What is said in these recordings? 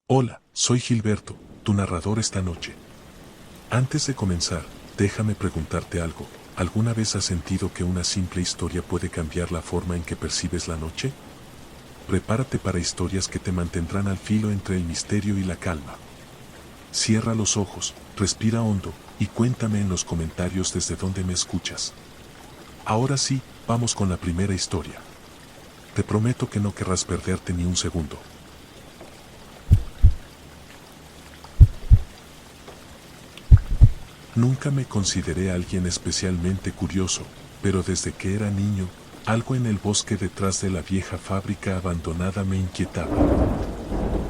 Hola, soy Gilberto, tu narrador esta noche. Antes de comenzar, déjame preguntarte algo. ¿Alguna vez has sentido que una simple historia puede cambiar la forma en que percibes la noche? Prepárate para historias que te mantendrán al filo entre el misterio y la calma. Cierra los ojos, respira hondo, y cuéntame en los comentarios desde dónde me escuchas. Ahora sí, vamos con la primera historia. Te prometo que no querrás perderte ni un segundo. Nunca me consideré alguien especialmente curioso, pero desde que era niño, algo en el bosque detrás de la vieja fábrica abandonada me inquietaba.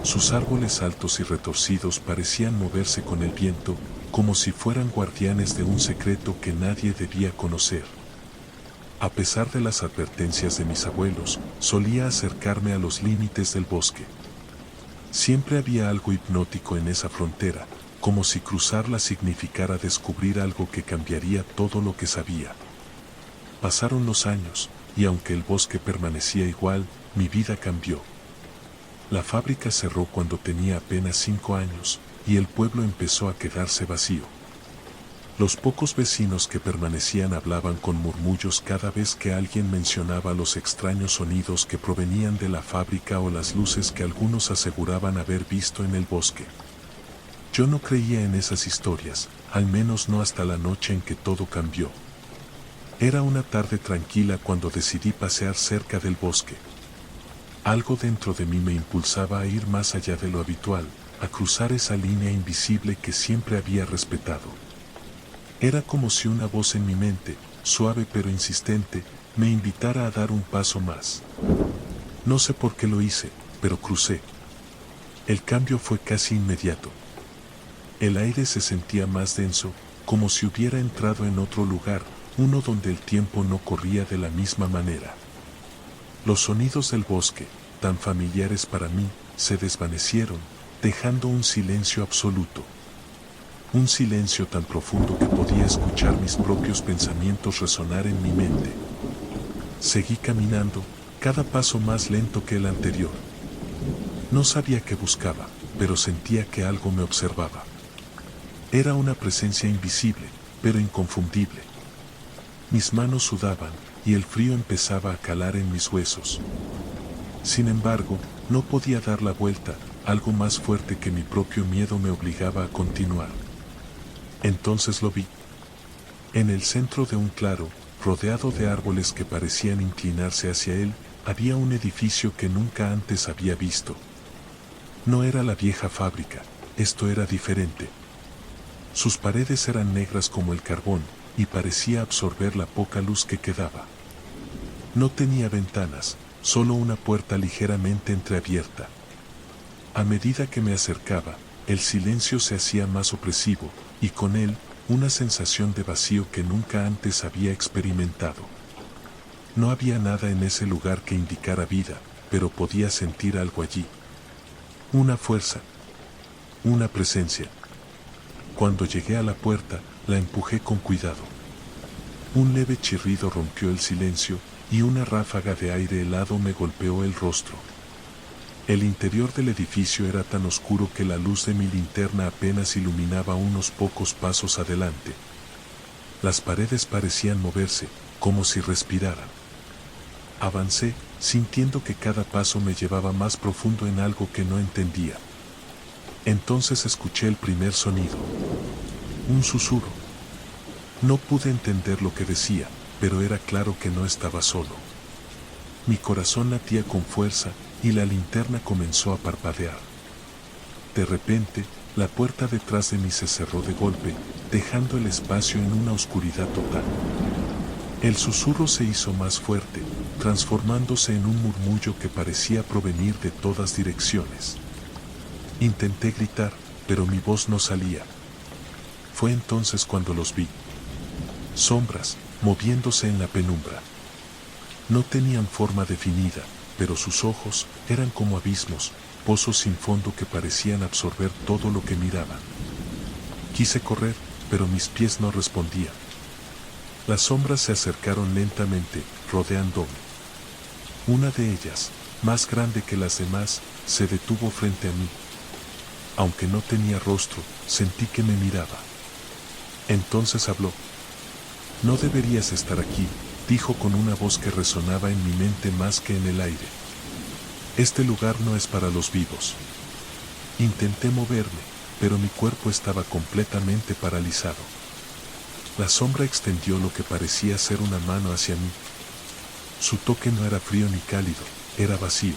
Sus árboles altos y retorcidos parecían moverse con el viento, como si fueran guardianes de un secreto que nadie debía conocer. A pesar de las advertencias de mis abuelos, solía acercarme a los límites del bosque. Siempre había algo hipnótico en esa frontera, como si cruzarla significara descubrir algo que cambiaría todo lo que sabía. Pasaron los años, y aunque el bosque permanecía igual, mi vida cambió. La fábrica cerró cuando tenía apenas 5 años, y el pueblo empezó a quedarse vacío. Los pocos vecinos que permanecían hablaban con murmullos cada vez que alguien mencionaba los extraños sonidos que provenían de la fábrica o las luces que algunos aseguraban haber visto en el bosque. Yo no creía en esas historias, al menos no hasta la noche en que todo cambió. Era una tarde tranquila cuando decidí pasear cerca del bosque. Algo dentro de mí me impulsaba a ir más allá de lo habitual, a cruzar esa línea invisible que siempre había respetado. Era como si una voz en mi mente, suave pero insistente, me invitara a dar un paso más. No sé por qué lo hice, pero crucé. El cambio fue casi inmediato. El aire se sentía más denso, como si hubiera entrado en otro lugar, uno donde el tiempo no corría de la misma manera. Los sonidos del bosque, tan familiares para mí, se desvanecieron, dejando un silencio absoluto. Un silencio tan profundo que podía escuchar mis propios pensamientos resonar en mi mente. Seguí caminando, cada paso más lento que el anterior. No sabía qué buscaba, pero sentía que algo me observaba. Era una presencia invisible, pero inconfundible. Mis manos sudaban, y el frío empezaba a calar en mis huesos. Sin embargo, no podía dar la vuelta, algo más fuerte que mi propio miedo me obligaba a continuar. Entonces lo vi. En el centro de un claro, rodeado de árboles que parecían inclinarse hacia él, había un edificio que nunca antes había visto. No era la vieja fábrica, esto era diferente. Sus paredes eran negras como el carbón, y parecía absorber la poca luz que quedaba. No tenía ventanas, solo una puerta ligeramente entreabierta. A medida que me acercaba, el silencio se hacía más opresivo, y con él, una sensación de vacío que nunca antes había experimentado. No había nada en ese lugar que indicara vida, pero podía sentir algo allí. Una fuerza. Una presencia. Cuando llegué a la puerta, la empujé con cuidado. Un leve chirrido rompió el silencio, y una ráfaga de aire helado me golpeó el rostro. El interior del edificio era tan oscuro que la luz de mi linterna apenas iluminaba unos pocos pasos adelante. Las paredes parecían moverse, como si respiraran. Avancé, sintiendo que cada paso me llevaba más profundo en algo que no entendía. Entonces escuché el primer sonido. Un susurro. No pude entender lo que decía, pero era claro que no estaba solo. Mi corazón latía con fuerza, y la linterna comenzó a parpadear. De repente, la puerta detrás de mí se cerró de golpe, dejando el espacio en una oscuridad total. El susurro se hizo más fuerte, transformándose en un murmullo que parecía provenir de todas direcciones. Intenté gritar, pero mi voz no salía. Fue entonces cuando los vi. Sombras, moviéndose en la penumbra. No tenían forma definida, pero sus ojos eran como abismos, pozos sin fondo que parecían absorber todo lo que miraban. Quise correr, pero mis pies no respondían. Las sombras se acercaron lentamente, rodeándome. Una de ellas, más grande que las demás, se detuvo frente a mí. Aunque no tenía rostro, sentí que me miraba. Entonces habló. No deberías estar aquí, dijo con una voz que resonaba en mi mente más que en el aire. Este lugar no es para los vivos. Intenté moverme, pero mi cuerpo estaba completamente paralizado. La sombra extendió lo que parecía ser una mano hacia mí. Su toque no era frío ni cálido, era vacío.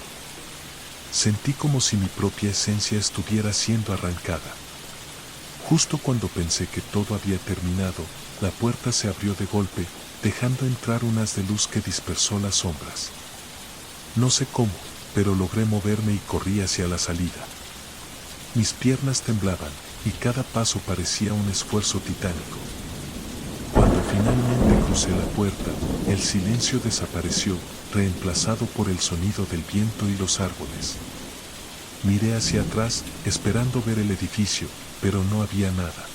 Sentí como si mi propia esencia estuviera siendo arrancada. Justo cuando pensé que todo había terminado, la puerta se abrió de golpe, dejando entrar un haz de luz que dispersó las sombras. No sé cómo, pero logré moverme y corrí hacia la salida. Mis piernas temblaban, y cada paso parecía un esfuerzo titánico. Cuando finalmente crucé la puerta, el silencio desapareció, reemplazado por el sonido del viento y los árboles. Miré hacia atrás, esperando ver el edificio, pero no había nada.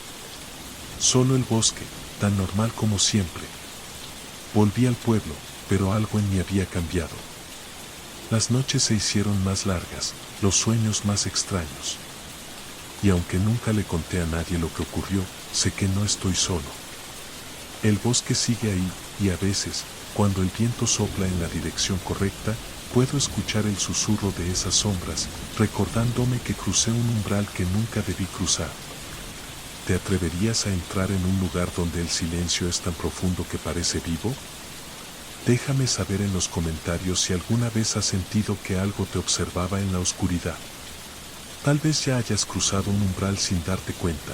Solo el bosque, tan normal como siempre. Volví al pueblo, pero algo en mí había cambiado. Las noches se hicieron más largas, los sueños más extraños. Y aunque nunca le conté a nadie lo que ocurrió, sé que no estoy solo. El bosque sigue ahí, y a veces, cuando el viento sopla en la dirección correcta, puedo escuchar el susurro de esas sombras, recordándome que crucé un umbral que nunca debí cruzar. ¿Te atreverías a entrar en un lugar donde el silencio es tan profundo que parece vivo? Déjame saber en los comentarios si alguna vez has sentido que algo te observaba en la oscuridad. Tal vez ya hayas cruzado un umbral sin darte cuenta.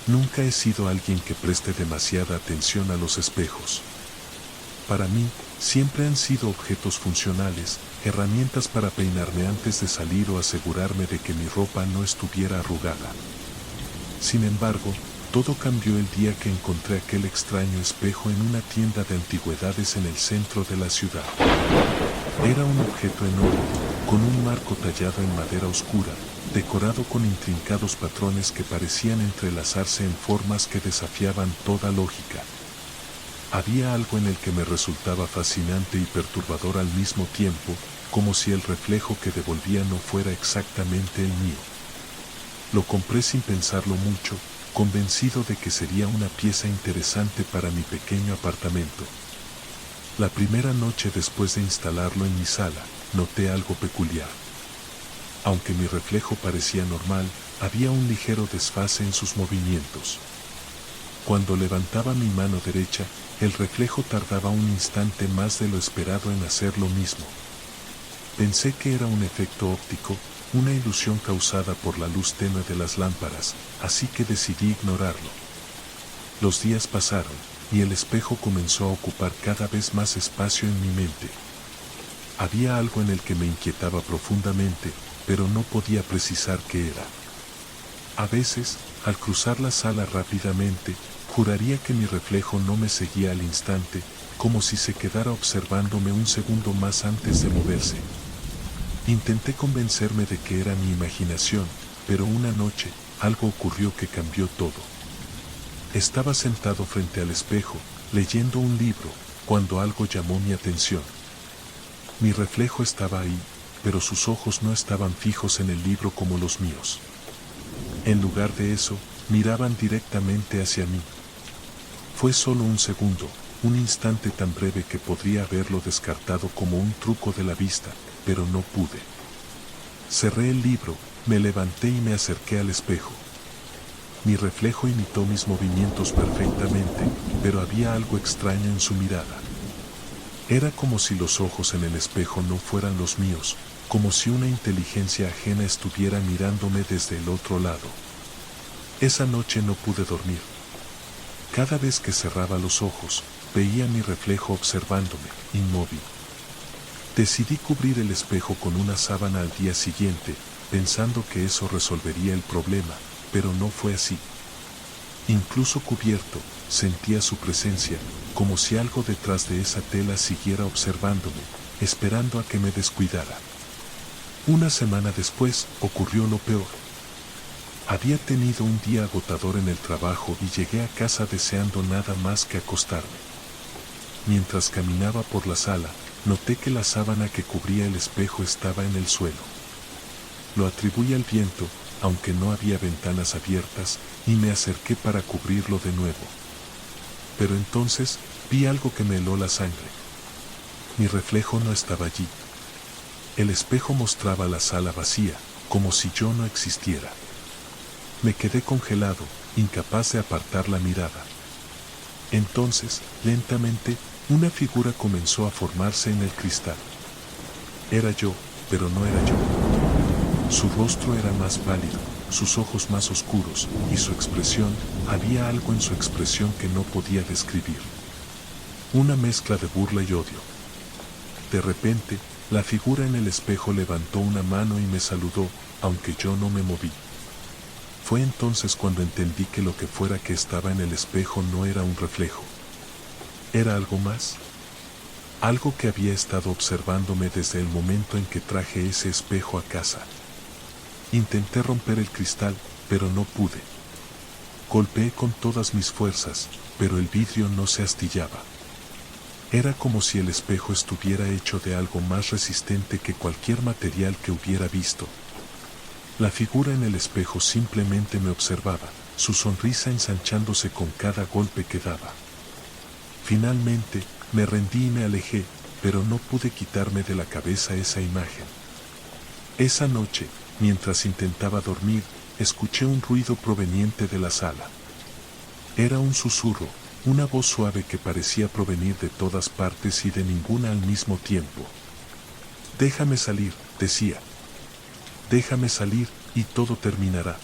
Nunca he sido alguien que preste demasiada atención a los espejos. Para mí, siempre han sido objetos funcionales, herramientas para peinarme antes de salir o asegurarme de que mi ropa no estuviera arrugada. Sin embargo, todo cambió el día que encontré aquel extraño espejo en una tienda de antigüedades en el centro de la ciudad. Era un objeto enorme, con un marco tallado en madera oscura, decorado con intrincados patrones que parecían entrelazarse en formas que desafiaban toda lógica. Había algo en el que me resultaba fascinante y perturbador al mismo tiempo, como si el reflejo que devolvía no fuera exactamente el mío. Lo compré sin pensarlo mucho, convencido de que sería una pieza interesante para mi pequeño apartamento. La primera noche después de instalarlo en mi sala, noté algo peculiar. Aunque mi reflejo parecía normal, había un ligero desfase en sus movimientos. Cuando levantaba mi mano derecha, el reflejo tardaba un instante más de lo esperado en hacer lo mismo. Pensé que era un efecto óptico, una ilusión causada por la luz tenue de las lámparas, así que decidí ignorarlo. Los días pasaron, y el espejo comenzó a ocupar cada vez más espacio en mi mente. Había algo en el que me inquietaba profundamente, pero no podía precisar qué era. A veces, al cruzar la sala rápidamente, juraría que mi reflejo no me seguía al instante, como si se quedara observándome un segundo más antes de moverse. Intenté convencerme de que era mi imaginación, pero una noche, algo ocurrió que cambió todo. Estaba sentado frente al espejo, leyendo un libro, cuando algo llamó mi atención. Mi reflejo estaba ahí, pero sus ojos no estaban fijos en el libro como los míos. En lugar de eso, miraban directamente hacia mí. Fue solo un segundo, un instante tan breve que podría haberlo descartado como un truco de la vista, pero no pude. Cerré el libro, me levanté y me acerqué al espejo. Mi reflejo imitó mis movimientos perfectamente, pero había algo extraño en su mirada. Era como si los ojos en el espejo no fueran los míos, como si una inteligencia ajena estuviera mirándome desde el otro lado. Esa noche no pude dormir. Cada vez que cerraba los ojos, veía mi reflejo observándome, inmóvil. Decidí cubrir el espejo con una sábana al día siguiente, pensando que eso resolvería el problema, pero no fue así. Incluso cubierto, sentía su presencia, como si algo detrás de esa tela siguiera observándome, esperando a que me descuidara. Una semana después, ocurrió lo peor. Había tenido un día agotador en el trabajo y llegué a casa deseando nada más que acostarme. Mientras caminaba por la sala, noté que la sábana que cubría el espejo estaba en el suelo. Lo atribuí al viento, aunque no había ventanas abiertas, y me acerqué para cubrirlo de nuevo. Pero entonces vi algo que me heló la sangre. Mi reflejo no estaba allí. El espejo mostraba la sala vacía, como si yo no existiera. Me quedé congelado, incapaz de apartar la mirada. Entonces, lentamente, una figura comenzó a formarse en el cristal. Era yo, pero no era yo. Su rostro era más pálido, sus ojos más oscuros, y su expresión, había algo en su expresión que no podía describir. Una mezcla de burla y odio. De repente, la figura en el espejo levantó una mano y me saludó, aunque yo no me moví. Fue entonces cuando entendí que lo que fuera que estaba en el espejo no era un reflejo. ¿Era algo más? Algo que había estado observándome desde el momento en que traje ese espejo a casa. Intenté romper el cristal, pero no pude. Golpeé con todas mis fuerzas, pero el vidrio no se astillaba. Era como si el espejo estuviera hecho de algo más resistente que cualquier material que hubiera visto. La figura en el espejo simplemente me observaba, su sonrisa ensanchándose con cada golpe que daba. Finalmente, me rendí y me alejé, pero no pude quitarme de la cabeza esa imagen. Esa noche, mientras intentaba dormir, escuché un ruido proveniente de la sala. Era un susurro, una voz suave que parecía provenir de todas partes y de ninguna al mismo tiempo. «Déjame salir», decía. «Déjame salir, y todo terminará».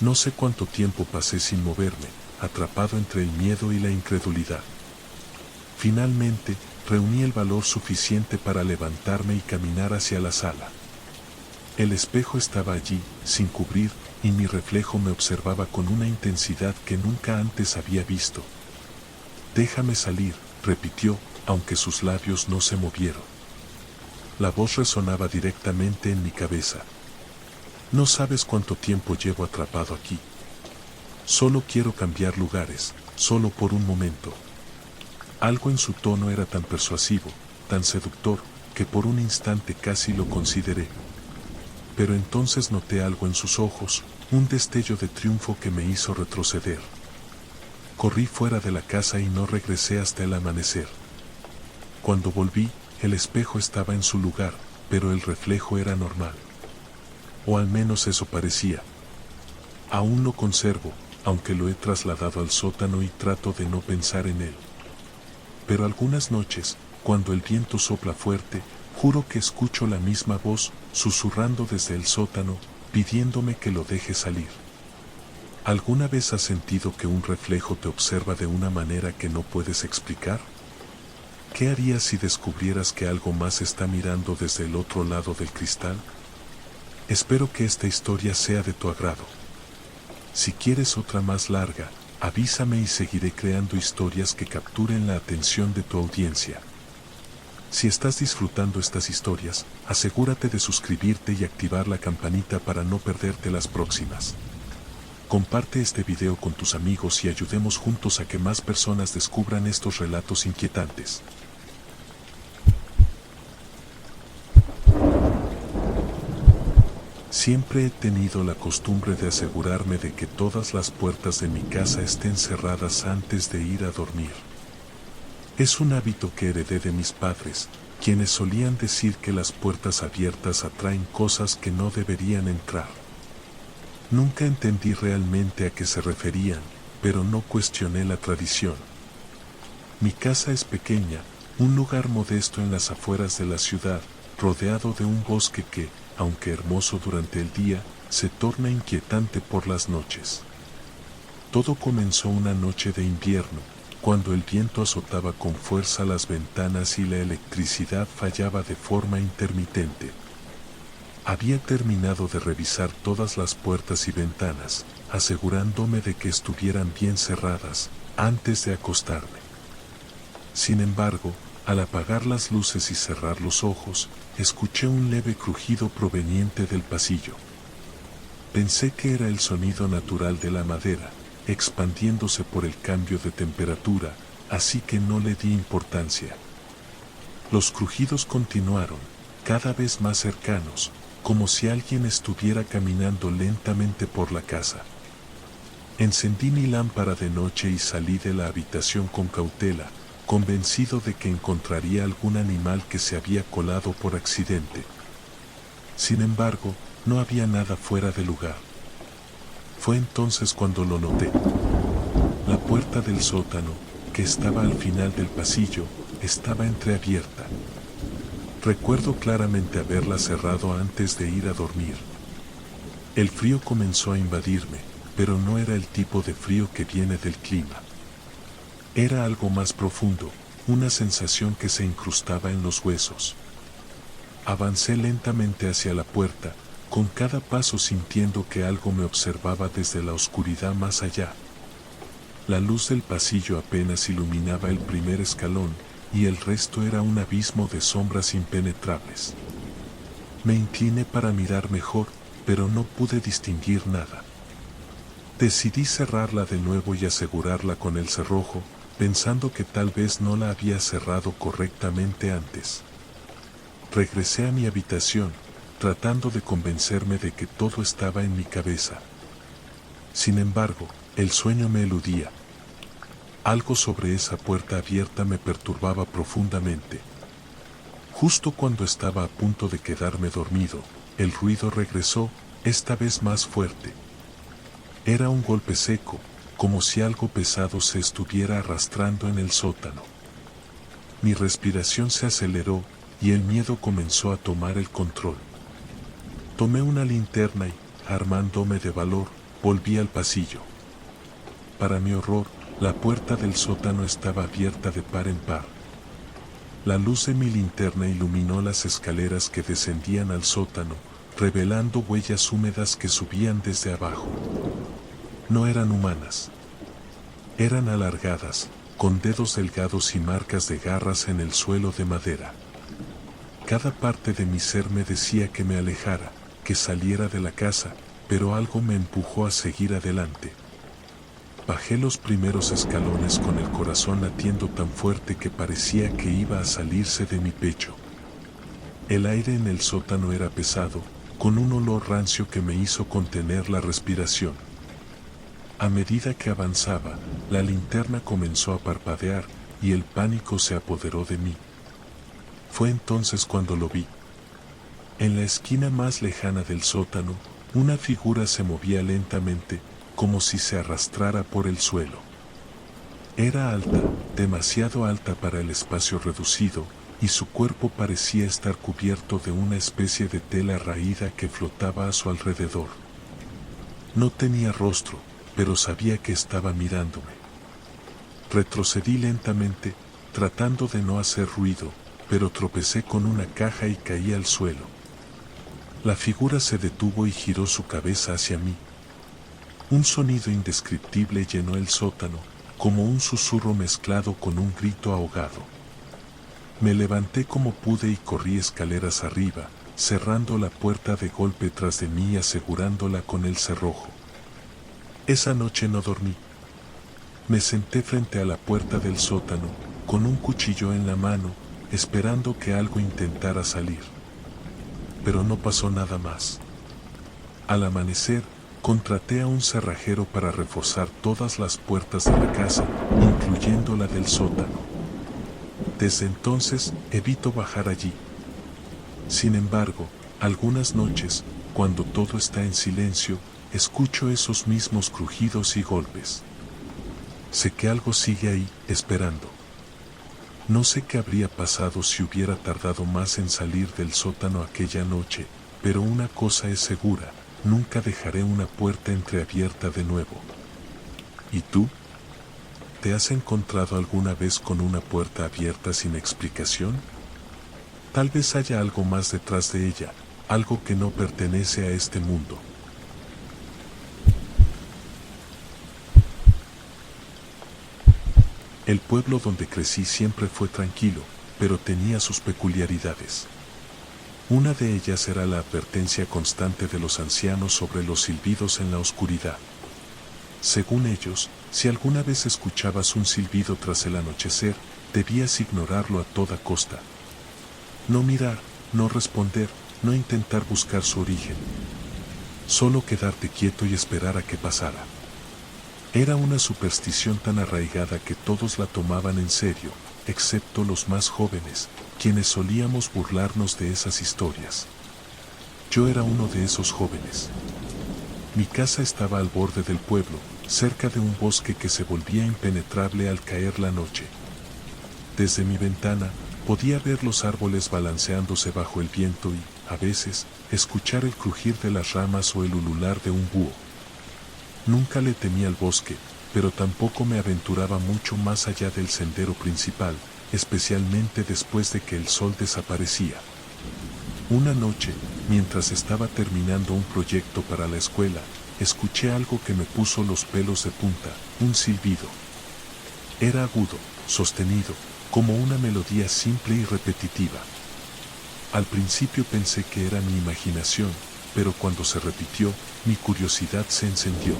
No sé cuánto tiempo pasé sin moverme, atrapado entre el miedo y la incredulidad. Finalmente, reuní el valor suficiente para levantarme y caminar hacia la sala. El espejo estaba allí, sin cubrir, y mi reflejo me observaba con una intensidad que nunca antes había visto. «Déjame salir», repitió, aunque sus labios no se movieron. La voz resonaba directamente en mi cabeza. «No sabes cuánto tiempo llevo atrapado aquí. Solo quiero cambiar lugares, solo por un momento». Algo en su tono era tan persuasivo, tan seductor, que por un instante casi lo consideré. Pero entonces noté algo en sus ojos, un destello de triunfo que me hizo retroceder. Corrí fuera de la casa y no regresé hasta el amanecer. Cuando volví, el espejo estaba en su lugar, pero el reflejo era normal. O al menos eso parecía. Aún lo conservo, aunque lo he trasladado al sótano y trato de no pensar en él. Pero algunas noches, cuando el viento sopla fuerte, juro que escucho la misma voz, susurrando desde el sótano, pidiéndome que lo deje salir. ¿Alguna vez has sentido que un reflejo te observa de una manera que no puedes explicar? ¿Qué harías si descubrieras que algo más está mirando desde el otro lado del cristal? Espero que esta historia sea de tu agrado. Si quieres otra más larga, avísame y seguiré creando historias que capturen la atención de tu audiencia. Si estás disfrutando estas historias, asegúrate de suscribirte y activar la campanita para no perderte las próximas. Comparte este video con tus amigos y ayudemos juntos a que más personas descubran estos relatos inquietantes. Siempre he tenido la costumbre de asegurarme de que todas las puertas de mi casa estén cerradas antes de ir a dormir. Es un hábito que heredé de mis padres, quienes solían decir que las puertas abiertas atraen cosas que no deberían entrar. Nunca entendí realmente a qué se referían, pero no cuestioné la tradición. Mi casa es pequeña, un lugar modesto en las afueras de la ciudad, rodeado de un bosque que, aunque hermoso durante el día, se torna inquietante por las noches. Todo comenzó una noche de invierno, cuando el viento azotaba con fuerza las ventanas y la electricidad fallaba de forma intermitente. Había terminado de revisar todas las puertas y ventanas, asegurándome de que estuvieran bien cerradas, antes de acostarme. Sin embargo, al apagar las luces y cerrar los ojos, escuché un leve crujido proveniente del pasillo. Pensé que era el sonido natural de la madera, expandiéndose por el cambio de temperatura, así que no le di importancia. Los crujidos continuaron, cada vez más cercanos, como si alguien estuviera caminando lentamente por la casa. Encendí mi lámpara de noche y salí de la habitación con cautela, convencido de que encontraría algún animal que se había colado por accidente. Sin embargo, no había nada fuera de lugar. Fue entonces cuando lo noté. La puerta del sótano, que estaba al final del pasillo, estaba entreabierta. Recuerdo claramente haberla cerrado antes de ir a dormir. El frío comenzó a invadirme, pero no era el tipo de frío que viene del clima. Era algo más profundo, una sensación que se incrustaba en los huesos. Avancé lentamente hacia la puerta, con cada paso sintiendo que algo me observaba desde la oscuridad más allá. La luz del pasillo apenas iluminaba el primer escalón, y el resto era un abismo de sombras impenetrables. Me incliné para mirar mejor, pero no pude distinguir nada. Decidí cerrarla de nuevo y asegurarla con el cerrojo, pensando que tal vez no la había cerrado correctamente antes. Regresé a mi habitación, tratando de convencerme de que todo estaba en mi cabeza. Sin embargo, el sueño me eludía. Algo sobre esa puerta abierta me perturbaba profundamente. Justo cuando estaba a punto de quedarme dormido, el ruido regresó, esta vez más fuerte. Era un golpe seco, como si algo pesado se estuviera arrastrando en el sótano. Mi respiración se aceleró y el miedo comenzó a tomar el control. Tomé una linterna y, armándome de valor, volví al pasillo. Para mi horror, la puerta del sótano estaba abierta de par en par. La luz de mi linterna iluminó las escaleras que descendían al sótano, revelando huellas húmedas que subían desde abajo. No eran humanas. Eran alargadas, con dedos delgados y marcas de garras en el suelo de madera. Cada parte de mi ser me decía que me alejara, que saliera de la casa, pero algo me empujó a seguir adelante. Bajé los primeros escalones con el corazón latiendo tan fuerte que parecía que iba a salirse de mi pecho. El aire en el sótano era pesado, con un olor rancio que me hizo contener la respiración. A medida que avanzaba, la linterna comenzó a parpadear y el pánico se apoderó de mí. Fue entonces cuando lo vi. En la esquina más lejana del sótano, una figura se movía lentamente, como si se arrastrara por el suelo. Era alta, demasiado alta para el espacio reducido, y su cuerpo parecía estar cubierto de una especie de tela raída que flotaba a su alrededor. No tenía rostro, pero sabía que estaba mirándome. Retrocedí lentamente, tratando de no hacer ruido, pero tropecé con una caja y caí al suelo. La figura se detuvo y giró su cabeza hacia mí. Un sonido indescriptible llenó el sótano, como un susurro mezclado con un grito ahogado. Me levanté como pude y corrí escaleras arriba, cerrando la puerta de golpe tras de mí y asegurándola con el cerrojo. Esa noche no dormí. Me senté frente a la puerta del sótano, con un cuchillo en la mano, esperando que algo intentara salir. Pero no pasó nada más. Al amanecer, contraté a un cerrajero para reforzar todas las puertas de la casa, incluyendo la del sótano. Desde entonces, evito bajar allí. Sin embargo, algunas noches, cuando todo está en silencio, escucho esos mismos crujidos y golpes. Sé que algo sigue ahí, esperando. No sé qué habría pasado si hubiera tardado más en salir del sótano aquella noche, pero una cosa es segura. Nunca dejaré una puerta entreabierta de nuevo. ¿Y tú? ¿Te has encontrado alguna vez con una puerta abierta sin explicación? Tal vez haya algo más detrás de ella, algo que no pertenece a este mundo. El pueblo donde crecí siempre fue tranquilo, pero tenía sus peculiaridades. Una de ellas era la advertencia constante de los ancianos sobre los silbidos en la oscuridad. Según ellos, si alguna vez escuchabas un silbido tras el anochecer, debías ignorarlo a toda costa. No mirar, no responder, no intentar buscar su origen. Solo quedarte quieto y esperar a que pasara. Era una superstición tan arraigada que todos la tomaban en serio, excepto los más jóvenes, quienes solíamos burlarnos de esas historias. Yo era uno de esos jóvenes. Mi casa estaba al borde del pueblo, cerca de un bosque que se volvía impenetrable al caer la noche. Desde mi ventana, podía ver los árboles balanceándose bajo el viento y, a veces, escuchar el crujir de las ramas o el ulular de un búho. Nunca le temía al bosque, pero tampoco me aventuraba mucho más allá del sendero principal, especialmente después de que el sol desaparecía. Una noche, mientras estaba terminando un proyecto para la escuela, escuché algo que me puso los pelos de punta, un silbido. Era agudo, sostenido, como una melodía simple y repetitiva. Al principio pensé que era mi imaginación, pero cuando se repitió, mi curiosidad se encendió.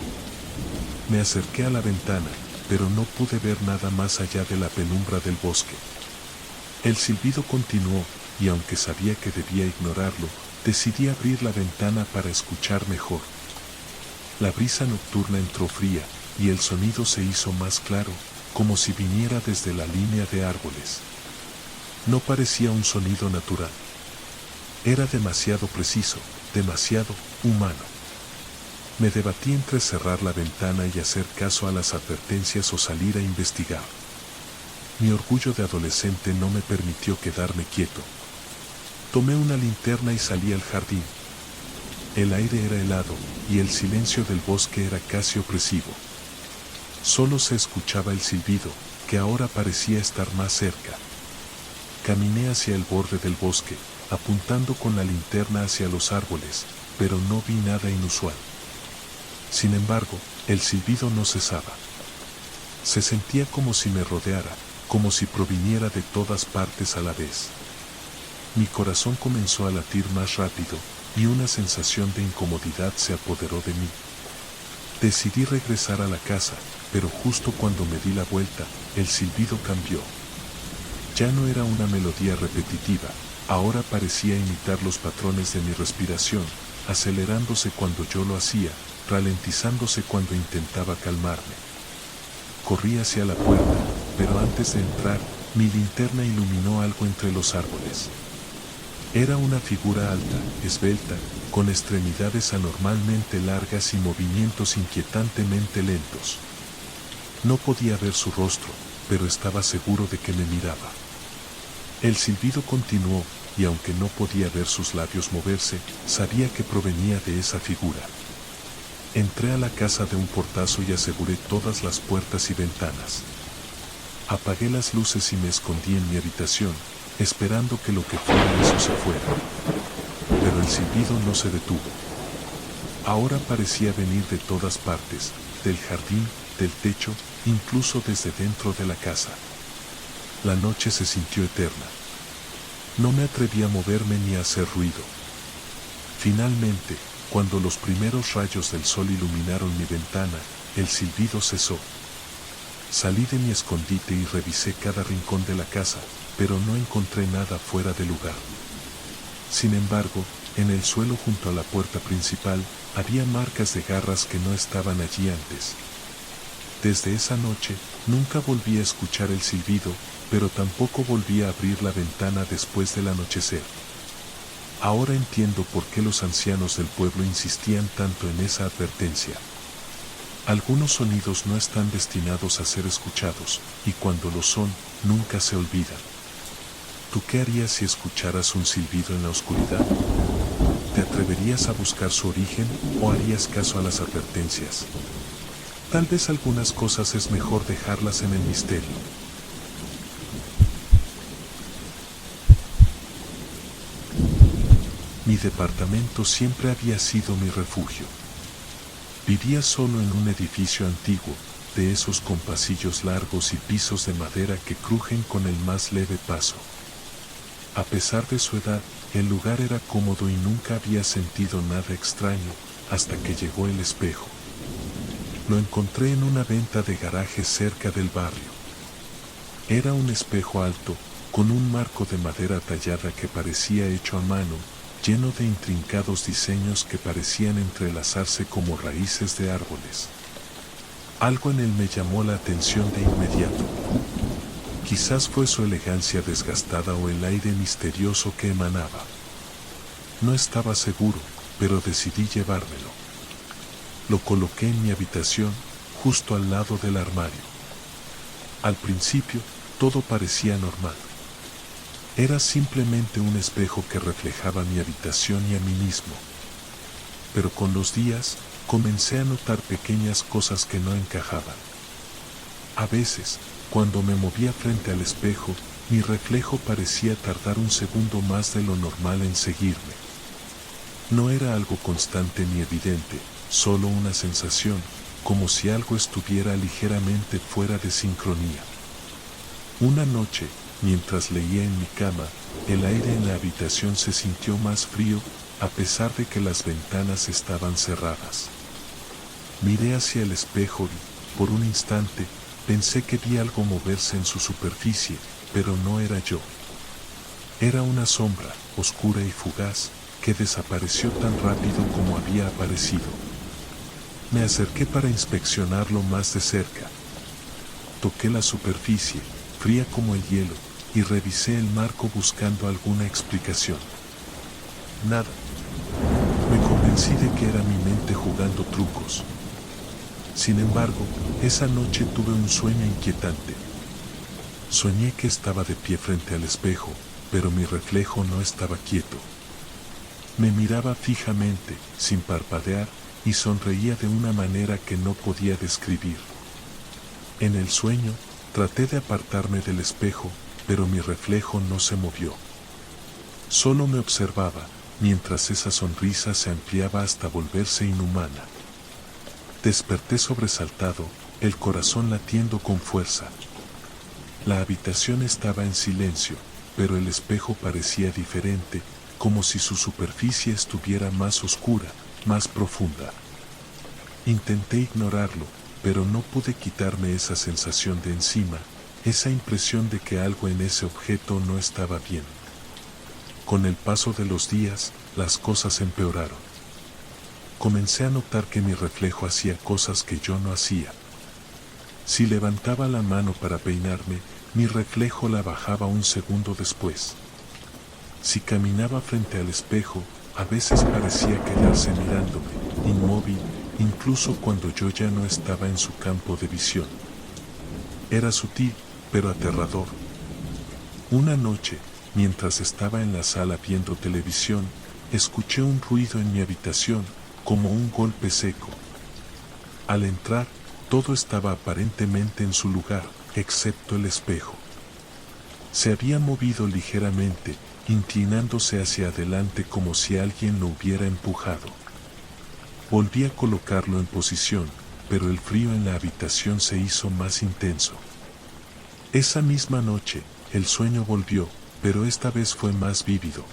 Me acerqué a la ventana, pero no pude ver nada más allá de la penumbra del bosque. El silbido continuó, y aunque sabía que debía ignorarlo, decidí abrir la ventana para escuchar mejor. La brisa nocturna entró fría, y el sonido se hizo más claro, como si viniera desde la línea de árboles. No parecía un sonido natural. Era demasiado preciso, demasiado humano. Me debatí entre cerrar la ventana y hacer caso a las advertencias o salir a investigar. Mi orgullo de adolescente no me permitió quedarme quieto. Tomé una linterna y salí al jardín. El aire era helado, y el silencio del bosque era casi opresivo. Solo se escuchaba el silbido, que ahora parecía estar más cerca. Caminé hacia el borde del bosque, apuntando con la linterna hacia los árboles, pero no vi nada inusual. Sin embargo, el silbido no cesaba. Se sentía como si me rodeara, como si proviniera de todas partes a la vez. Mi corazón comenzó a latir más rápido, y una sensación de incomodidad se apoderó de mí. Decidí regresar a la casa, pero justo cuando me di la vuelta, el silbido cambió. Ya no era una melodía repetitiva, ahora parecía imitar los patrones de mi respiración, acelerándose cuando yo lo hacía, ralentizándose cuando intentaba calmarme. Corrí hacia la puerta, pero antes de entrar, mi linterna iluminó algo entre los árboles. Era una figura alta, esbelta, con extremidades anormalmente largas y movimientos inquietantemente lentos. No podía ver su rostro, pero estaba seguro de que me miraba. El silbido continuó, y aunque no podía ver sus labios moverse, sabía que provenía de esa figura. Entré a la casa de un portazo y aseguré todas las puertas y ventanas. Apagué las luces y me escondí en mi habitación, esperando que lo que fuera eso se fuera. Pero el silbido no se detuvo. Ahora parecía venir de todas partes, del jardín, del techo, incluso desde dentro de la casa. La noche se sintió eterna. No me atreví a moverme ni a hacer ruido. Finalmente, cuando los primeros rayos del sol iluminaron mi ventana, el silbido cesó. Salí de mi escondite y revisé cada rincón de la casa, pero no encontré nada fuera de lugar. Sin embargo, en el suelo junto a la puerta principal, había marcas de garras que no estaban allí antes. Desde esa noche, nunca volví a escuchar el silbido, pero tampoco volví a abrir la ventana después del anochecer. Ahora entiendo por qué los ancianos del pueblo insistían tanto en esa advertencia. Algunos sonidos no están destinados a ser escuchados, y cuando lo son, nunca se olvidan. ¿Tú qué harías si escucharas un silbido en la oscuridad? ¿Te atreverías a buscar su origen o harías caso a las advertencias? Tal vez algunas cosas es mejor dejarlas en el misterio. Mi departamento siempre había sido mi refugio. Vivía solo en un edificio antiguo, de esos con pasillos largos y pisos de madera que crujen con el más leve paso. A pesar de su edad, el lugar era cómodo y nunca había sentido nada extraño, hasta que llegó el espejo. Lo encontré en una venta de garaje cerca del barrio. Era un espejo alto, con un marco de madera tallada que parecía hecho a mano, lleno de intrincados diseños que parecían entrelazarse como raíces de árboles. Algo en él me llamó la atención de inmediato. Quizás fue su elegancia desgastada o el aire misterioso que emanaba. No estaba seguro, pero decidí llevármelo. Lo coloqué en mi habitación, justo al lado del armario. Al principio, todo parecía normal. Era simplemente un espejo que reflejaba mi habitación y a mí mismo. Pero con los días, comencé a notar pequeñas cosas que no encajaban. A veces, cuando me movía frente al espejo, mi reflejo parecía tardar un segundo más de lo normal en seguirme. No era algo constante ni evidente, solo una sensación, como si algo estuviera ligeramente fuera de sincronía. Una noche, mientras leía en mi cama, el aire en la habitación se sintió más frío, a pesar de que las ventanas estaban cerradas. Miré hacia el espejo y, por un instante, pensé que vi algo moverse en su superficie, pero no era yo. Era una sombra, oscura y fugaz, que desapareció tan rápido como había aparecido. Me acerqué para inspeccionarlo más de cerca. Toqué la superficie, fría como el hielo, y revisé el marco buscando alguna explicación. Nada. Me convencí de que era mi mente jugando trucos. Sin embargo, esa noche tuve un sueño inquietante. Soñé que estaba de pie frente al espejo, pero mi reflejo no estaba quieto. Me miraba fijamente, sin parpadear, y sonreía de una manera que no podía describir. En el sueño, traté de apartarme del espejo, pero mi reflejo no se movió. Solo me observaba, mientras esa sonrisa se ampliaba hasta volverse inhumana. Desperté sobresaltado, el corazón latiendo con fuerza. La habitación estaba en silencio, pero el espejo parecía diferente, como si su superficie estuviera más oscura, más profunda. Intenté ignorarlo, pero no pude quitarme esa sensación de encima, esa impresión de que algo en ese objeto no estaba bien. Con el paso de los días, las cosas empeoraron. Comencé a notar que mi reflejo hacía cosas que yo no hacía. Si levantaba la mano para peinarme, mi reflejo la bajaba un segundo después. Si caminaba frente al espejo, a veces parecía quedarse mirándome, inmóvil, incluso cuando yo ya no estaba en su campo de visión. Era sutil, pero aterrador. Una noche, mientras estaba en la sala viendo televisión, escuché un ruido en mi habitación, como un golpe seco. Al entrar, todo estaba aparentemente en su lugar, excepto el espejo. Se había movido ligeramente, inclinándose hacia adelante como si alguien lo hubiera empujado. Volví a colocarlo en posición, pero el frío en la habitación se hizo más intenso. Esa misma noche, el sueño volvió, pero esta vez fue más vívido.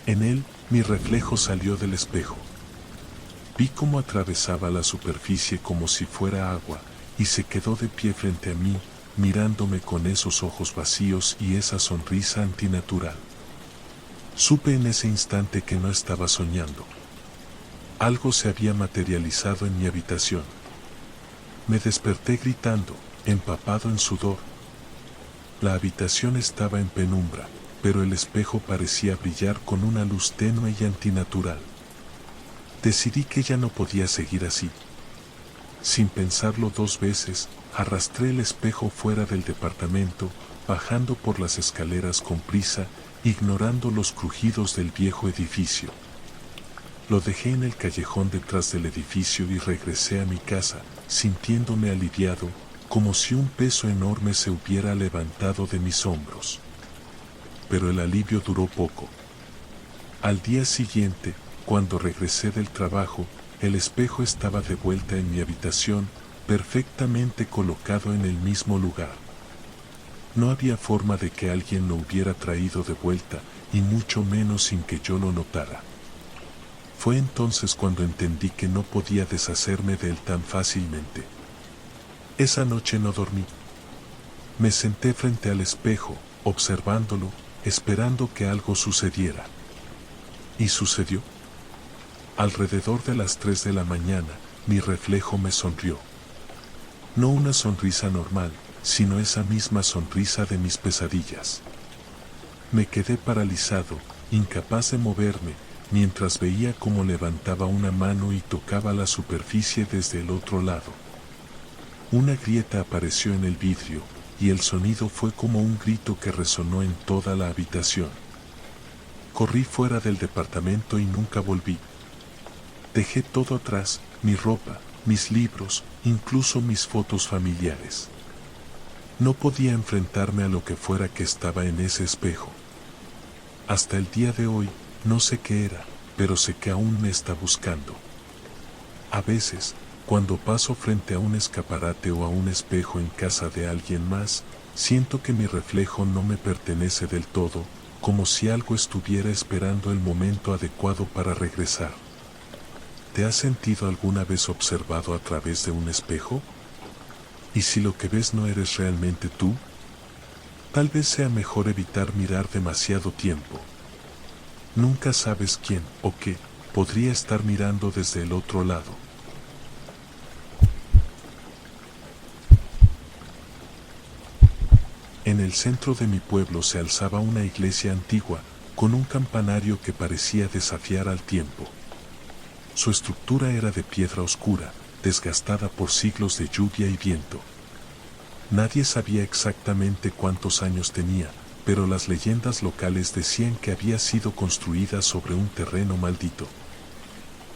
En él, mi reflejo salió del espejo. Vi cómo atravesaba la superficie como si fuera agua, y se quedó de pie frente a mí, mirándome con esos ojos vacíos y esa sonrisa antinatural. Supe en ese instante que no estaba soñando. Algo se había materializado en mi habitación. Me desperté gritando, empapado en sudor. La habitación estaba en penumbra, pero el espejo parecía brillar con una luz tenue y antinatural. Decidí que ya no podía seguir así. Sin pensarlo dos veces, arrastré el espejo fuera del departamento, bajando por las escaleras con prisa, ignorando los crujidos del viejo edificio. Lo dejé en el callejón detrás del edificio y regresé a mi casa, sintiéndome aliviado, como si un peso enorme se hubiera levantado de mis hombros. Pero el alivio duró poco. Al día siguiente, cuando regresé del trabajo, el espejo estaba de vuelta en mi habitación, perfectamente colocado en el mismo lugar. No había forma de que alguien lo hubiera traído de vuelta, y mucho menos sin que yo lo notara. Fue entonces cuando entendí que no podía deshacerme de él tan fácilmente. Esa noche no dormí. Me senté frente al espejo, observándolo, esperando que algo sucediera. ¿Y sucedió? Alrededor de las 3 de la mañana, mi reflejo me sonrió. No una sonrisa normal, sino esa misma sonrisa de mis pesadillas. Me quedé paralizado, incapaz de moverme, mientras veía cómo levantaba una mano y tocaba la superficie desde el otro lado. Una grieta apareció en el vidrio, y el sonido fue como un grito que resonó en toda la habitación. Corrí fuera del departamento y nunca volví. Dejé todo atrás, mi ropa, mis libros, incluso mis fotos familiares. No podía enfrentarme a lo que fuera que estaba en ese espejo. Hasta el día de hoy, no sé qué era, pero sé que aún me está buscando. A veces, cuando paso frente a un escaparate o a un espejo en casa de alguien más, siento que mi reflejo no me pertenece del todo, como si algo estuviera esperando el momento adecuado para regresar. ¿Te has sentido alguna vez observado a través de un espejo? ¿Y si lo que ves no eres realmente tú? Tal vez sea mejor evitar mirar demasiado tiempo. Nunca sabes quién o qué podría estar mirando desde el otro lado. En el centro de mi pueblo se alzaba una iglesia antigua, con un campanario que parecía desafiar al tiempo. Su estructura era de piedra oscura, desgastada por siglos de lluvia y viento. Nadie sabía exactamente cuántos años tenía, pero las leyendas locales decían que había sido construida sobre un terreno maldito.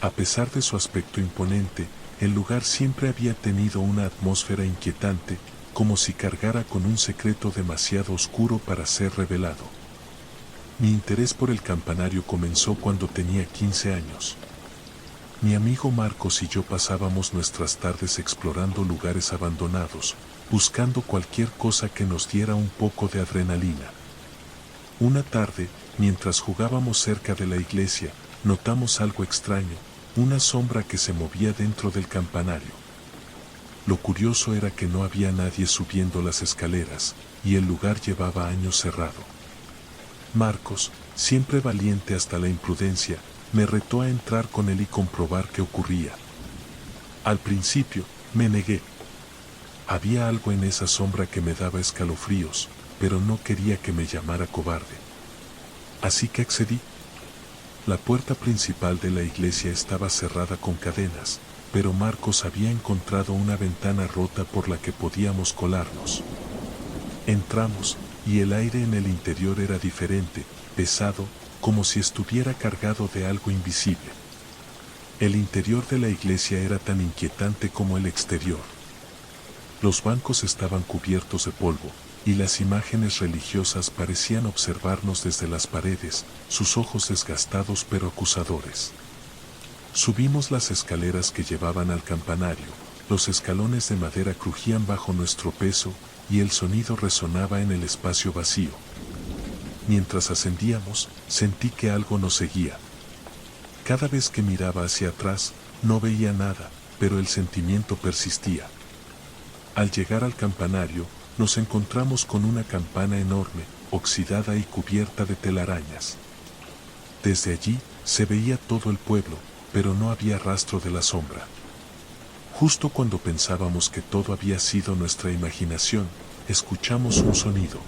A pesar de su aspecto imponente, el lugar siempre había tenido una atmósfera inquietante, como si cargara con un secreto demasiado oscuro para ser revelado. Mi interés por el campanario comenzó cuando tenía 15 años. Mi amigo Marcos y yo pasábamos nuestras tardes explorando lugares abandonados, buscando cualquier cosa que nos diera un poco de adrenalina. Una tarde, mientras jugábamos cerca de la iglesia, notamos algo extraño, una sombra que se movía dentro del campanario. Lo curioso era que no había nadie subiendo las escaleras, y el lugar llevaba años cerrado. Marcos, siempre valiente hasta la imprudencia, me retó a entrar con él y comprobar qué ocurría. Al principio, me negué. Había algo en esa sombra que me daba escalofríos, pero no quería que me llamara cobarde. Así que accedí. La puerta principal de la iglesia estaba cerrada con cadenas, pero Marcos había encontrado una ventana rota por la que podíamos colarnos. Entramos, y el aire en el interior era diferente, pesado, como si estuviera cargado de algo invisible. El interior de la iglesia era tan inquietante como el exterior. Los bancos estaban cubiertos de polvo, y las imágenes religiosas parecían observarnos desde las paredes, sus ojos desgastados pero acusadores. Subimos las escaleras que llevaban al campanario, los escalones de madera crujían bajo nuestro peso, y el sonido resonaba en el espacio vacío. Mientras ascendíamos, sentí que algo nos seguía. Cada vez que miraba hacia atrás, no veía nada, pero el sentimiento persistía. Al llegar al campanario, nos encontramos con una campana enorme, oxidada y cubierta de telarañas. Desde allí, se veía todo el pueblo, pero no había rastro de la sombra. Justo cuando pensábamos que todo había sido nuestra imaginación, escuchamos un sonido.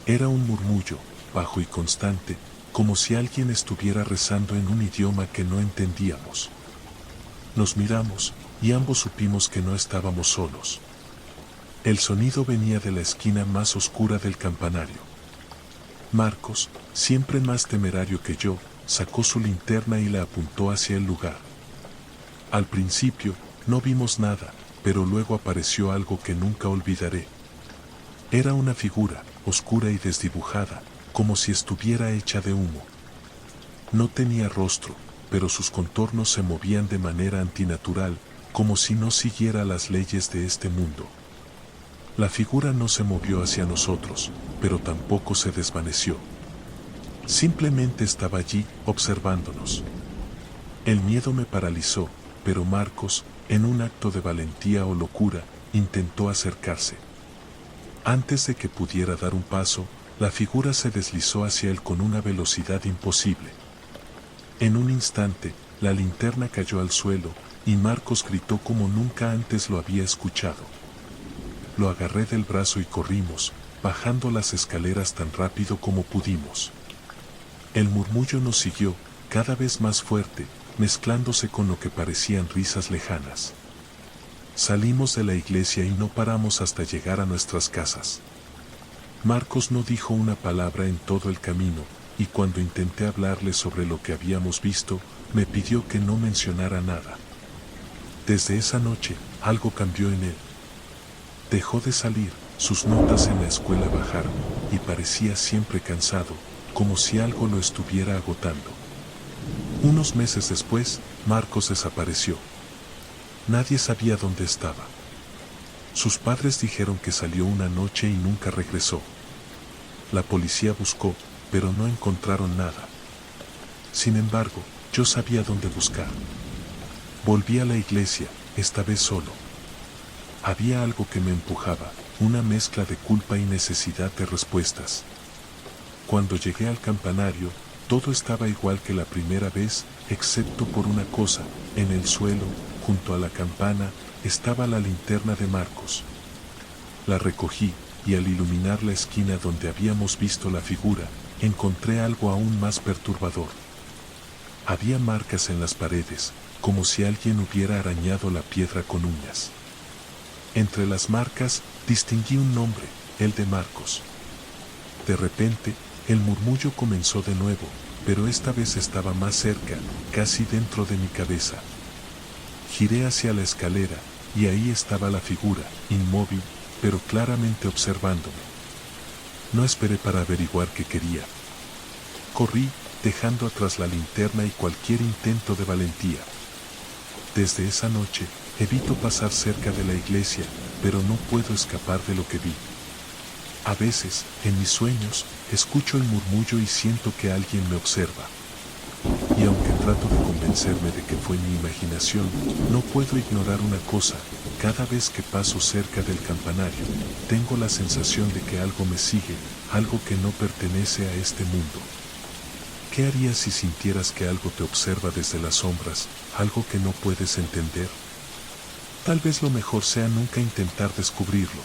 Era un murmullo, bajo y constante, como si alguien estuviera rezando en un idioma que no entendíamos. Nos miramos, y ambos supimos que no estábamos solos. El sonido venía de la esquina más oscura del campanario. Marcos, siempre más temerario que yo, sacó su linterna y la apuntó hacia el lugar. Al principio, no vimos nada, pero luego apareció algo que nunca olvidaré. Era una figura, oscura y desdibujada, como si estuviera hecha de humo. No tenía rostro, pero sus contornos se movían de manera antinatural, como si no siguiera las leyes de este mundo. La figura no se movió hacia nosotros, pero tampoco se desvaneció. Simplemente estaba allí, observándonos. El miedo me paralizó, pero Marcos, en un acto de valentía o locura, intentó acercarse. Antes de que pudiera dar un paso, la figura se deslizó hacia él con una velocidad imposible. En un instante, la linterna cayó al suelo, y Marcos gritó como nunca antes lo había escuchado. Lo agarré del brazo y corrimos, bajando las escaleras tan rápido como pudimos. El murmullo nos siguió, cada vez más fuerte, mezclándose con lo que parecían risas lejanas. Salimos de la iglesia y no paramos hasta llegar a nuestras casas. Marcos no dijo una palabra en todo el camino, y cuando intenté hablarle sobre lo que habíamos visto, me pidió que no mencionara nada. Desde esa noche, algo cambió en él. Dejó de salir, sus notas en la escuela bajaron, y parecía siempre cansado, como si algo lo estuviera agotando. Unos meses después, Marcos desapareció. Nadie sabía dónde estaba. Sus padres dijeron que salió una noche y nunca regresó. La policía buscó, pero no encontraron nada. Sin embargo, yo sabía dónde buscar. Volví a la iglesia, esta vez solo. Había algo que me empujaba, una mezcla de culpa y necesidad de respuestas. Cuando llegué al campanario, todo estaba igual que la primera vez, excepto por una cosa: en el suelo, junto a la campana, estaba la linterna de Marcos. La recogí, y al iluminar la esquina donde habíamos visto la figura, encontré algo aún más perturbador. Había marcas en las paredes, como si alguien hubiera arañado la piedra con uñas. Entre las marcas, distinguí un nombre, el de Marcos. De repente, el murmullo comenzó de nuevo, pero esta vez estaba más cerca, casi dentro de mi cabeza. Giré hacia la escalera, y ahí estaba la figura, inmóvil, pero claramente observándome. No esperé para averiguar qué quería. Corrí, dejando atrás la linterna y cualquier intento de valentía. Desde esa noche, evito pasar cerca de la iglesia, pero no puedo escapar de lo que vi. A veces, en mis sueños, escucho el murmullo y siento que alguien me observa. Y aunque trato de convencerme de que fue mi imaginación, no puedo ignorar una cosa: cada vez que paso cerca del campanario, tengo la sensación de que algo me sigue, algo que no pertenece a este mundo. ¿Qué harías si sintieras que algo te observa desde las sombras, algo que no puedes entender? Tal vez lo mejor sea nunca intentar descubrirlo.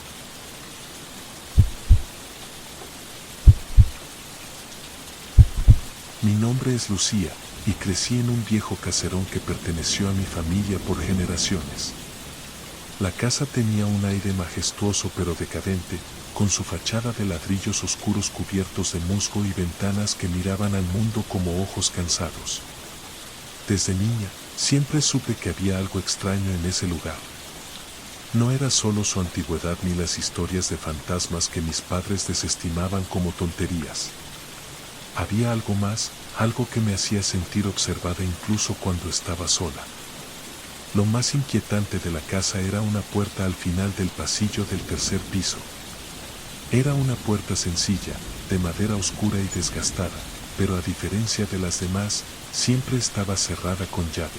Mi nombre es Lucía, y crecí en un viejo caserón que perteneció a mi familia por generaciones. La casa tenía un aire majestuoso pero decadente, con su fachada de ladrillos oscuros cubiertos de musgo y ventanas que miraban al mundo como ojos cansados. Desde niña, siempre supe que había algo extraño en ese lugar. No era solo su antigüedad ni las historias de fantasmas que mis padres desestimaban como tonterías. Había algo más, algo que me hacía sentir observada incluso cuando estaba sola. Lo más inquietante de la casa era una puerta al final del pasillo del tercer piso. Era una puerta sencilla, de madera oscura y desgastada, pero a diferencia de las demás, siempre estaba cerrada con llave.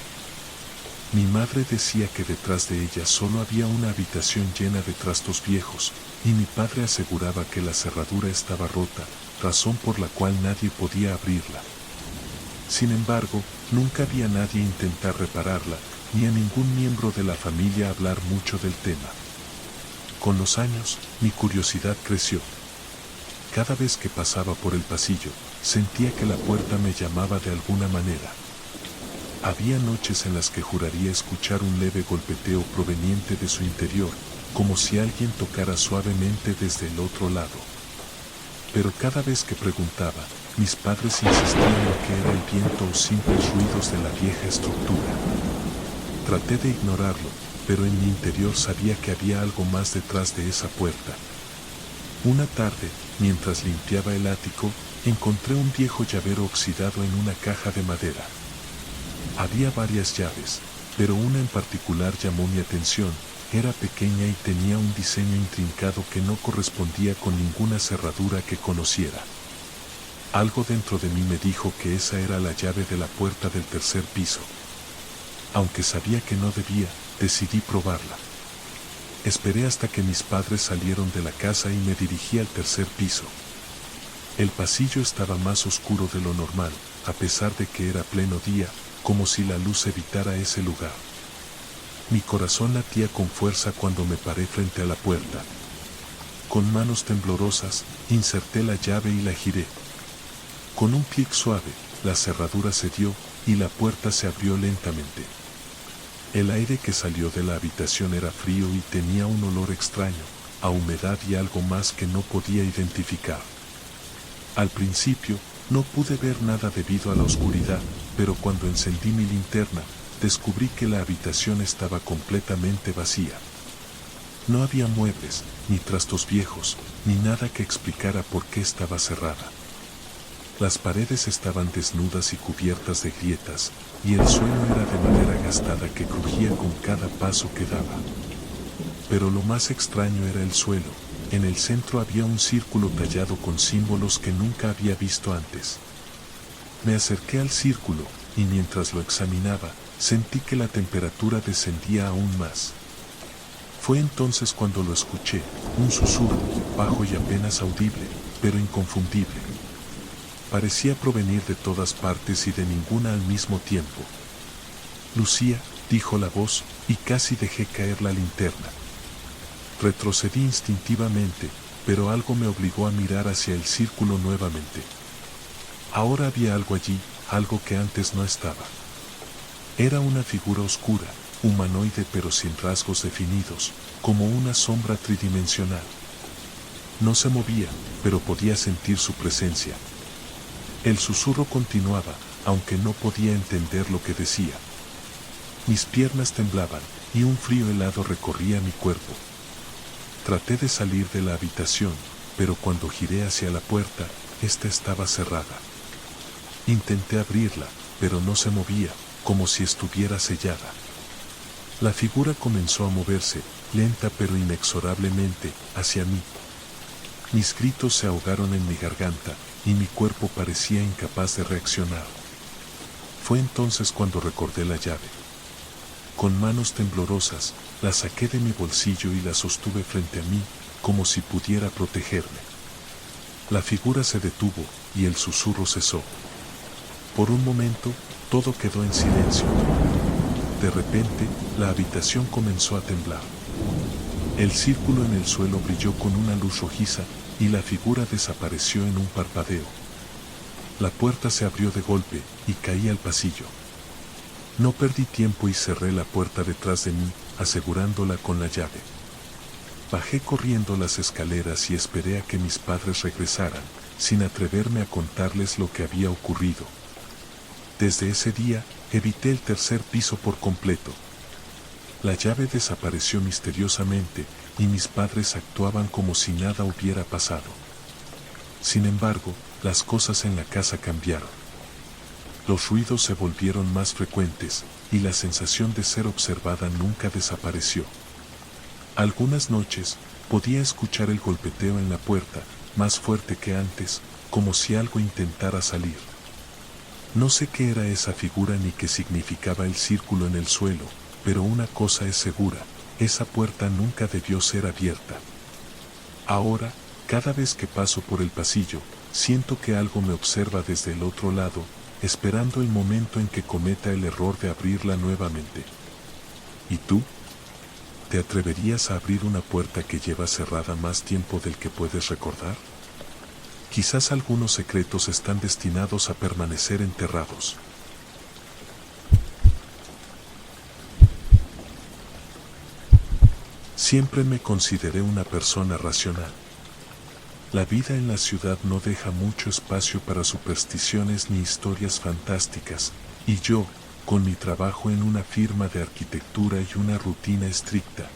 Mi madre decía que detrás de ella solo había una habitación llena de trastos viejos, y mi padre aseguraba que la cerradura estaba rota, razón por la cual nadie podía abrirla. Sin embargo, nunca vi a nadie intentar repararla, ni a ningún miembro de la familia hablar mucho del tema. Con los años, mi curiosidad creció. Cada vez que pasaba por el pasillo, sentía que la puerta me llamaba de alguna manera. Había noches en las que juraría escuchar un leve golpeteo proveniente de su interior, como si alguien tocara suavemente desde el otro lado. Pero cada vez que preguntaba, mis padres insistían en que era el viento o simples ruidos de la vieja estructura. Traté de ignorarlo, pero en mi interior sabía que había algo más detrás de esa puerta. Una tarde, mientras limpiaba el ático, encontré un viejo llavero oxidado en una caja de madera. Había varias llaves, pero una en particular llamó mi atención. Era pequeña y tenía un diseño intrincado que no correspondía con ninguna cerradura que conociera. Algo dentro de mí me dijo que esa era la llave de la puerta del tercer piso. Aunque sabía que no debía, decidí probarla. Esperé hasta que mis padres salieron de la casa y me dirigí al tercer piso. El pasillo estaba más oscuro de lo normal, a pesar de que era pleno día, como si la luz evitara ese lugar. Mi corazón latía con fuerza cuando me paré frente a la puerta. Con manos temblorosas, inserté la llave y la giré. Con un clic suave, la cerradura cedió y la puerta se abrió lentamente. El aire que salió de la habitación era frío y tenía un olor extraño, a humedad y algo más que no podía identificar. Al principio, no pude ver nada debido a la oscuridad, pero cuando encendí mi linterna, descubrí que la habitación estaba completamente vacía. No había muebles, ni trastos viejos, ni nada que explicara por qué estaba cerrada. Las paredes estaban desnudas y cubiertas de grietas, y el suelo era de madera gastada que crujía con cada paso que daba. Pero lo más extraño era el suelo. En el centro había un círculo tallado con símbolos que nunca había visto antes. Me acerqué al círculo, y mientras lo examinaba, sentí que la temperatura descendía aún más. Fue entonces cuando lo escuché, un susurro, bajo y apenas audible, pero inconfundible. Parecía provenir de todas partes y de ninguna al mismo tiempo. Lucía, dijo la voz, y casi dejé caer la linterna. Retrocedí instintivamente, pero algo me obligó a mirar hacia el círculo nuevamente. Ahora había algo allí, algo que antes no estaba. Era una figura oscura, humanoide pero sin rasgos definidos, como una sombra tridimensional. No se movía, pero podía sentir su presencia. El susurro continuaba, aunque no podía entender lo que decía. Mis piernas temblaban, y un frío helado recorría mi cuerpo. Traté de salir de la habitación, pero cuando giré hacia la puerta, esta estaba cerrada. Intenté abrirla, pero no se movía, como si estuviera sellada. La figura comenzó a moverse, lenta pero inexorablemente, hacia mí. Mis gritos se ahogaron en mi garganta, y mi cuerpo parecía incapaz de reaccionar. Fue entonces cuando recordé la llave. Con manos temblorosas, la saqué de mi bolsillo y la sostuve frente a mí, como si pudiera protegerme. La figura se detuvo, y el susurro cesó. Por un momento, todo quedó en silencio. De repente, la habitación comenzó a temblar. El círculo en el suelo brilló con una luz rojiza, y la figura desapareció en un parpadeo. La puerta se abrió de golpe, y caí al pasillo. No perdí tiempo y cerré la puerta detrás de mí, asegurándola con la llave. Bajé corriendo las escaleras y esperé a que mis padres regresaran, sin atreverme a contarles lo que había ocurrido. Desde ese día, evité el tercer piso por completo. La llave desapareció misteriosamente, y mis padres actuaban como si nada hubiera pasado. Sin embargo, las cosas en la casa cambiaron. Los ruidos se volvieron más frecuentes, y la sensación de ser observada nunca desapareció. Algunas noches, podía escuchar el golpeteo en la puerta, más fuerte que antes, como si algo intentara salir. No sé qué era esa figura ni qué significaba el círculo en el suelo, pero una cosa es segura, esa puerta nunca debió ser abierta. Ahora, cada vez que paso por el pasillo, siento que algo me observa desde el otro lado, esperando el momento en que cometa el error de abrirla nuevamente. ¿Y tú? ¿Te atreverías a abrir una puerta que lleva cerrada más tiempo del que puedes recordar? Quizás algunos secretos están destinados a permanecer enterrados. Siempre me consideré una persona racional. La vida en la ciudad no deja mucho espacio para supersticiones ni historias fantásticas, y yo, con mi trabajo en una firma de arquitectura y una rutina estricta,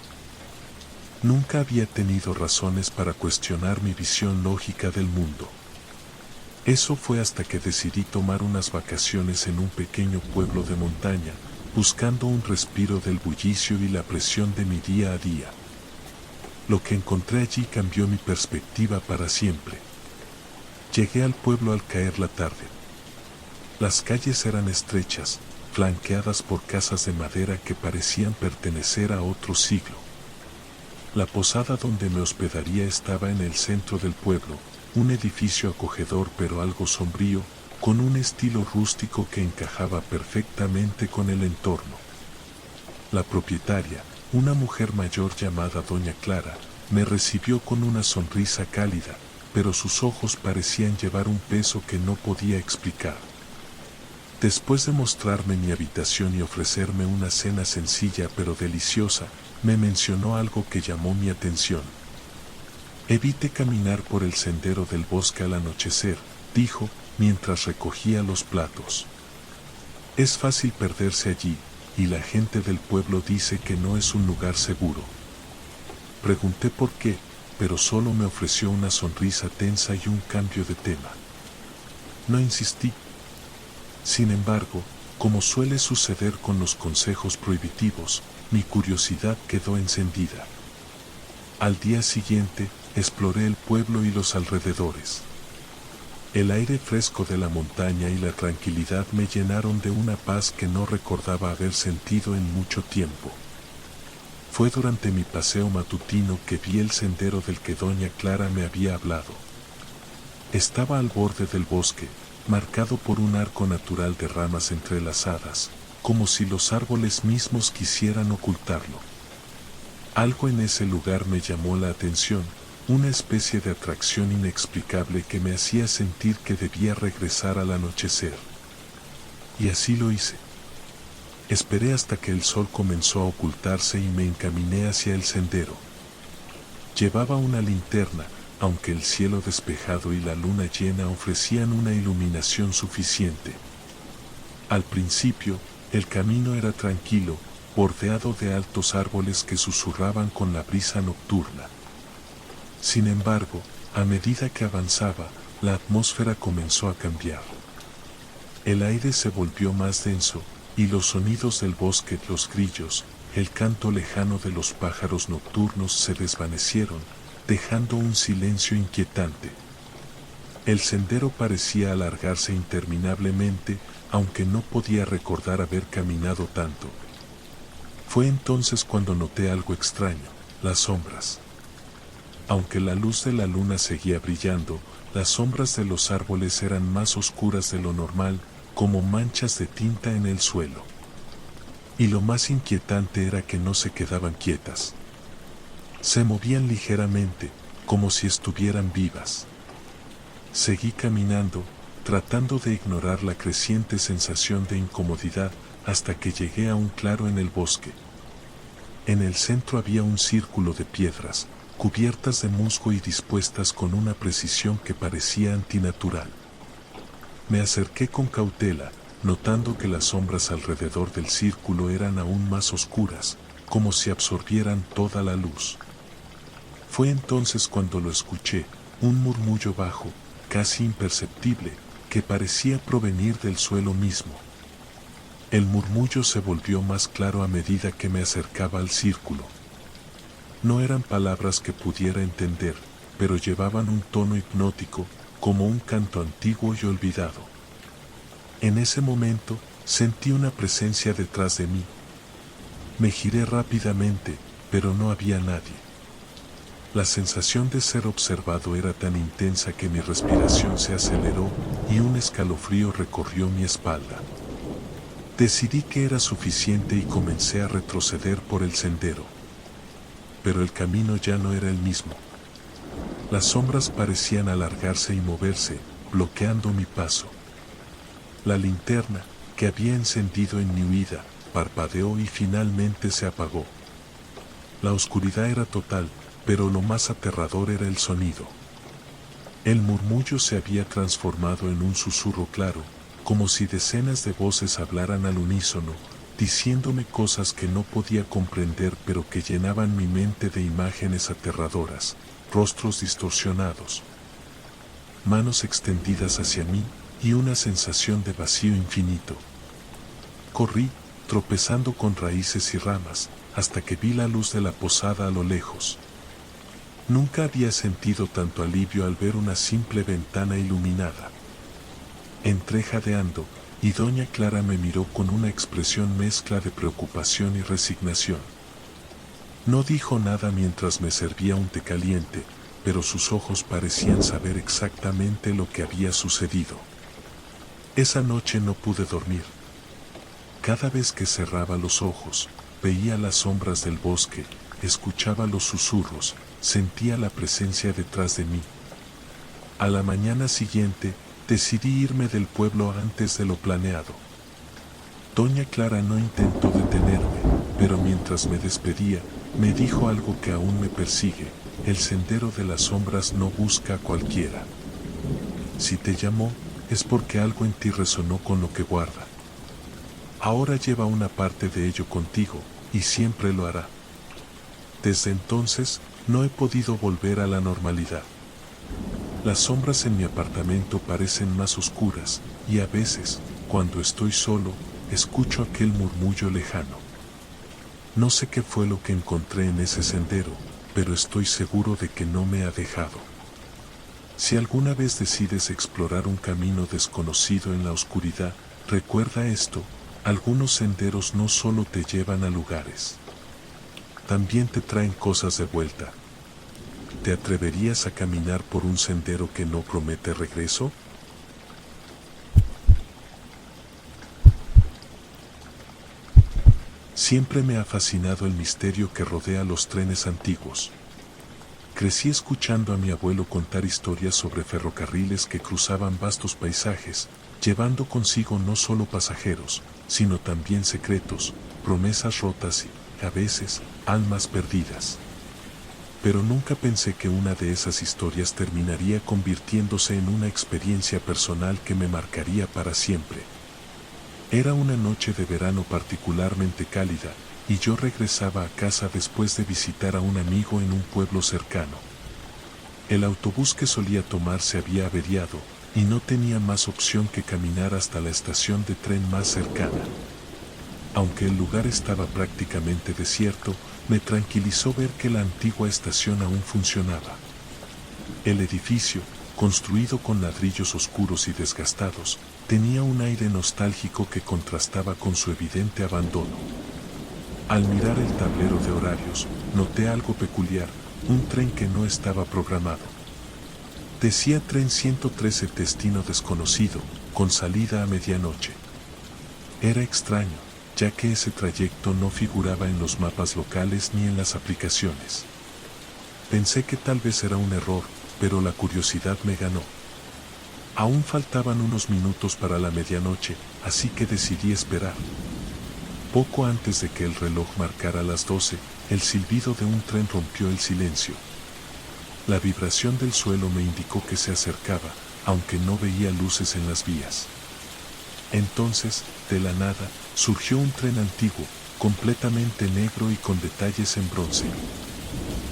nunca había tenido razones para cuestionar mi visión lógica del mundo. Eso fue hasta que decidí tomar unas vacaciones en un pequeño pueblo de montaña, buscando un respiro del bullicio y la presión de mi día a día. Lo que encontré allí cambió mi perspectiva para siempre. Llegué al pueblo al caer la tarde. Las calles eran estrechas, flanqueadas por casas de madera que parecían pertenecer a otro siglo. La posada donde me hospedaría estaba en el centro del pueblo, un edificio acogedor pero algo sombrío, con un estilo rústico que encajaba perfectamente con el entorno. La propietaria, una mujer mayor llamada Doña Clara, me recibió con una sonrisa cálida, pero sus ojos parecían llevar un peso que no podía explicar. Después de mostrarme mi habitación y ofrecerme una cena sencilla pero deliciosa, me mencionó algo que llamó mi atención. Evite caminar por el sendero del bosque al anochecer, dijo, mientras recogía los platos. Es fácil perderse allí, y la gente del pueblo dice que no es un lugar seguro. Pregunté por qué, pero solo me ofreció una sonrisa tensa y un cambio de tema. No insistí. Sin embargo, como suele suceder con los consejos prohibitivos, mi curiosidad quedó encendida. Al día siguiente, exploré el pueblo y los alrededores. El aire fresco de la montaña y la tranquilidad me llenaron de una paz que no recordaba haber sentido en mucho tiempo. Fue durante mi paseo matutino que vi el sendero del que Doña Clara me había hablado. Estaba al borde del bosque, marcado por un arco natural de ramas entrelazadas, como si los árboles mismos quisieran ocultarlo. Algo en ese lugar me llamó la atención, una especie de atracción inexplicable que me hacía sentir que debía regresar al anochecer. Y así lo hice. Esperé hasta que el sol comenzó a ocultarse y me encaminé hacia el sendero. Llevaba una linterna, aunque el cielo despejado y la luna llena ofrecían una iluminación suficiente. Al principio, el camino era tranquilo, bordeado de altos árboles que susurraban con la brisa nocturna. Sin embargo, a medida que avanzaba, la atmósfera comenzó a cambiar. El aire se volvió más denso, y los sonidos del bosque, los grillos, el canto lejano de los pájaros nocturnos se desvanecieron, dejando un silencio inquietante. El sendero parecía alargarse interminablemente, aunque no podía recordar haber caminado tanto. Fue entonces cuando noté algo extraño, las sombras. Aunque la luz de la luna seguía brillando, las sombras de los árboles eran más oscuras de lo normal, como manchas de tinta en el suelo. Y lo más inquietante era que no se quedaban quietas. Se movían ligeramente, como si estuvieran vivas. Seguí caminando, tratando de ignorar la creciente sensación de incomodidad, hasta que llegué a un claro en el bosque. En el centro había un círculo de piedras, cubiertas de musgo y dispuestas con una precisión que parecía antinatural. Me acerqué con cautela, notando que las sombras alrededor del círculo eran aún más oscuras, como si absorbieran toda la luz. Fue entonces cuando lo escuché, un murmullo bajo, casi imperceptible, que parecía provenir del suelo mismo. El murmullo se volvió más claro a medida que me acercaba al círculo. No eran palabras que pudiera entender, pero llevaban un tono hipnótico, como un canto antiguo y olvidado. En ese momento, sentí una presencia detrás de mí. Me giré rápidamente, pero no había nadie. La sensación de ser observado era tan intensa que mi respiración se aceleró y un escalofrío recorrió mi espalda. Decidí que era suficiente y comencé a retroceder por el sendero. Pero el camino ya no era el mismo. Las sombras parecían alargarse y moverse, bloqueando mi paso. La linterna, que había encendido en mi huida, parpadeó y finalmente se apagó. La oscuridad era total, pero lo más aterrador era el sonido. El murmullo se había transformado en un susurro claro, como si decenas de voces hablaran al unísono, diciéndome cosas que no podía comprender pero que llenaban mi mente de imágenes aterradoras, rostros distorsionados, manos extendidas hacia mí y una sensación de vacío infinito. Corrí, tropezando con raíces y ramas, hasta que vi la luz de la posada a lo lejos. Nunca había sentido tanto alivio al ver una simple ventana iluminada. Entré jadeando, y Doña Clara me miró con una expresión mezcla de preocupación y resignación. No dijo nada mientras me servía un té caliente, pero sus ojos parecían saber exactamente lo que había sucedido. Esa noche no pude dormir. Cada vez que cerraba los ojos, veía las sombras del bosque, escuchaba los susurros, sentía la presencia detrás de mí. A la mañana siguiente, decidí irme del pueblo antes de lo planeado. Doña Clara no intentó detenerme, pero mientras me despedía, me dijo algo que aún me persigue: el sendero de las sombras no busca a cualquiera. Si te llamó, es porque algo en ti resonó con lo que guarda. Ahora lleva una parte de ello contigo, y siempre lo hará. Desde entonces, no he podido volver a la normalidad. Las sombras en mi apartamento parecen más oscuras, y a veces, cuando estoy solo, escucho aquel murmullo lejano. No sé qué fue lo que encontré en ese sendero, pero estoy seguro de que no me ha dejado. Si alguna vez decides explorar un camino desconocido en la oscuridad, recuerda esto: algunos senderos no solo te llevan a lugares, también te traen cosas de vuelta. ¿Te atreverías a caminar por un sendero que no promete regreso? Siempre me ha fascinado el misterio que rodea los trenes antiguos. Crecí escuchando a mi abuelo contar historias sobre ferrocarriles que cruzaban vastos paisajes, llevando consigo no solo pasajeros, sino también secretos, promesas rotas y, a veces, almas perdidas. Pero nunca pensé que una de esas historias terminaría convirtiéndose en una experiencia personal que me marcaría para siempre. Era una noche de verano particularmente cálida, y yo regresaba a casa después de visitar a un amigo en un pueblo cercano. El autobús que solía tomar se había averiado, y no tenía más opción que caminar hasta la estación de tren más cercana. Aunque el lugar estaba prácticamente desierto, me tranquilizó ver que la antigua estación aún funcionaba. El edificio, construido con ladrillos oscuros y desgastados, tenía un aire nostálgico que contrastaba con su evidente abandono. Al mirar el tablero de horarios, noté algo peculiar: un tren que no estaba programado. Decía tren 113, destino desconocido, con salida a medianoche. Era extraño, ya que ese trayecto no figuraba en los mapas locales ni en las aplicaciones. Pensé que tal vez era un error, pero la curiosidad me ganó. Aún faltaban unos minutos para la medianoche, así que decidí esperar. Poco antes de que el reloj marcara las 12, el silbido de un tren rompió el silencio. La vibración del suelo me indicó que se acercaba, aunque no veía luces en las vías. Entonces, de la nada, surgió un tren antiguo, completamente negro y con detalles en bronce.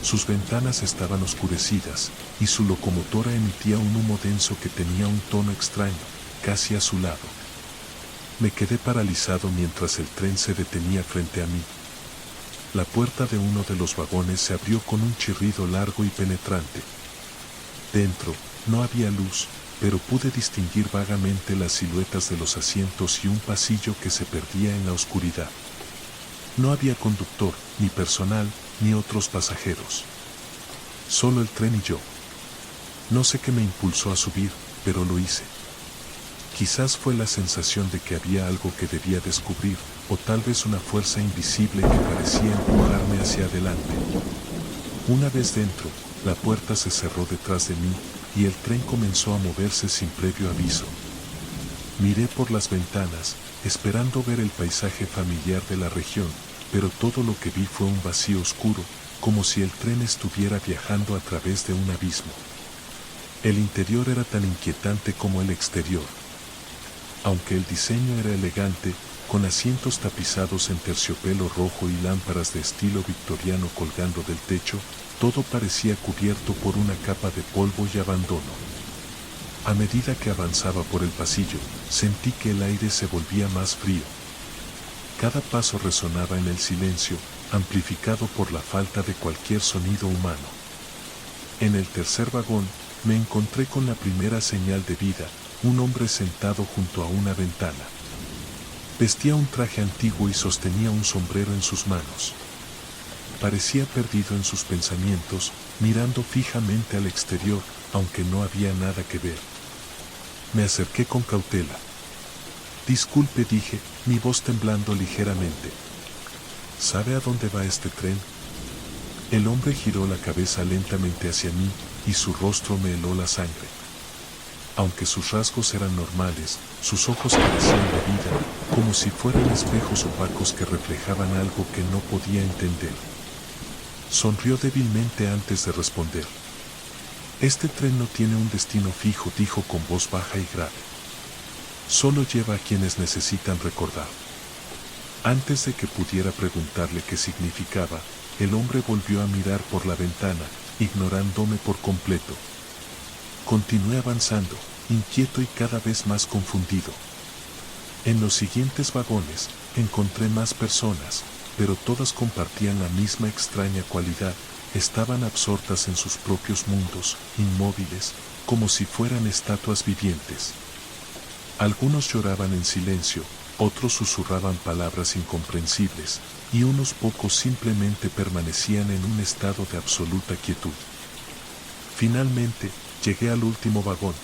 Sus ventanas estaban oscurecidas, y su locomotora emitía un humo denso que tenía un tono extraño, casi azulado. Me quedé paralizado mientras el tren se detenía frente a mí. La puerta de uno de los vagones se abrió con un chirrido largo y penetrante. Dentro, no había luz, pero pude distinguir vagamente las siluetas de los asientos y un pasillo que se perdía en la oscuridad. No había conductor, ni personal, ni otros pasajeros. Solo el tren y yo. No sé qué me impulsó a subir, pero lo hice. Quizás fue la sensación de que había algo que debía descubrir, o tal vez una fuerza invisible que parecía empujarme hacia adelante. Una vez dentro, la puerta se cerró detrás de mí, y el tren comenzó a moverse sin previo aviso. Miré por las ventanas, esperando ver el paisaje familiar de la región, pero todo lo que vi fue un vacío oscuro, como si el tren estuviera viajando a través de un abismo. El interior era tan inquietante como el exterior. Aunque el diseño era elegante, con asientos tapizados en terciopelo rojo y lámparas de estilo victoriano colgando del techo, todo parecía cubierto por una capa de polvo y abandono. A medida que avanzaba por el pasillo, sentí que el aire se volvía más frío. Cada paso resonaba en el silencio, amplificado por la falta de cualquier sonido humano. En el tercer vagón, me encontré con la primera señal de vida: un hombre sentado junto a una ventana. Vestía un traje antiguo y sostenía un sombrero en sus manos. parecía perdido en sus pensamientos, mirando fijamente al exterior, aunque no había nada que ver. Me acerqué con cautela. Disculpe, dije, mi voz temblando ligeramente. ¿Sabe a dónde va este tren? El hombre giró la cabeza lentamente hacia mí, y su rostro me heló la sangre. Aunque sus rasgos eran normales, sus ojos carecían de vida, como si fueran espejos opacos que reflejaban algo que no podía entender. Sonrió débilmente antes de responder. Este tren no tiene un destino fijo, dijo con voz baja y grave. Solo lleva a quienes necesitan recordar. Antes de que pudiera preguntarle qué significaba, el hombre volvió a mirar por la ventana, ignorándome por completo. Continué avanzando, inquieto y cada vez más confundido. En los siguientes vagones, encontré más personas, pero todas compartían la misma extraña cualidad, estaban absortas en sus propios mundos, inmóviles, como si fueran estatuas vivientes. Algunos lloraban en silencio, otros susurraban palabras incomprensibles, y unos pocos simplemente permanecían en un estado de absoluta quietud. Finalmente, llegué al último vagón.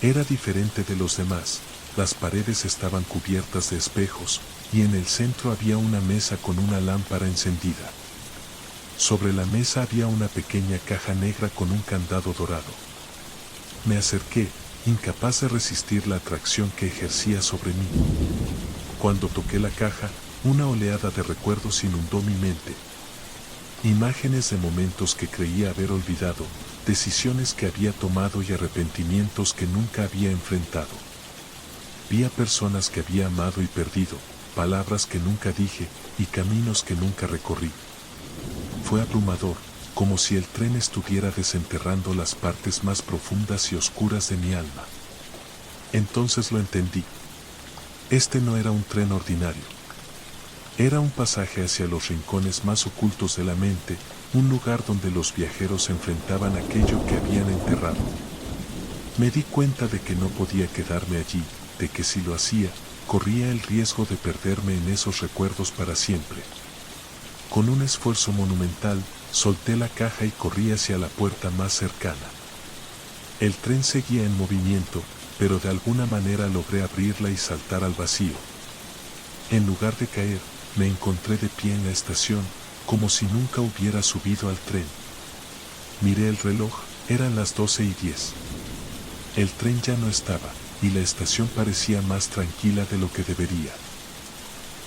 Era diferente de los demás, las paredes estaban cubiertas de espejos, y en el centro había una mesa con una lámpara encendida. Sobre la mesa había una pequeña caja negra con un candado dorado. Me acerqué, incapaz de resistir la atracción que ejercía sobre mí. Cuando toqué la caja, una oleada de recuerdos inundó mi mente. Imágenes de momentos que creía haber olvidado, decisiones que había tomado y arrepentimientos que nunca había enfrentado. Vi a personas que había amado y perdido, palabras que nunca dije y caminos que nunca recorrí. Fue abrumador, como si el tren estuviera desenterrando las partes más profundas y oscuras de mi alma. Entonces lo entendí. Este no era un tren ordinario. Era un pasaje hacia los rincones más ocultos de la mente, un lugar donde los viajeros enfrentaban aquello que habían enterrado. Me di cuenta de que no podía quedarme allí, de que si lo hacía, corría el riesgo de perderme en esos recuerdos para siempre. Con un esfuerzo monumental, solté la caja y corrí hacia la puerta más cercana. El tren seguía en movimiento, pero de alguna manera logré abrirla y saltar al vacío. En lugar de caer, me encontré de pie en la estación, como si nunca hubiera subido al tren. Miré el reloj, eran las 12:10. El tren ya no estaba, y la estación parecía más tranquila de lo que debería.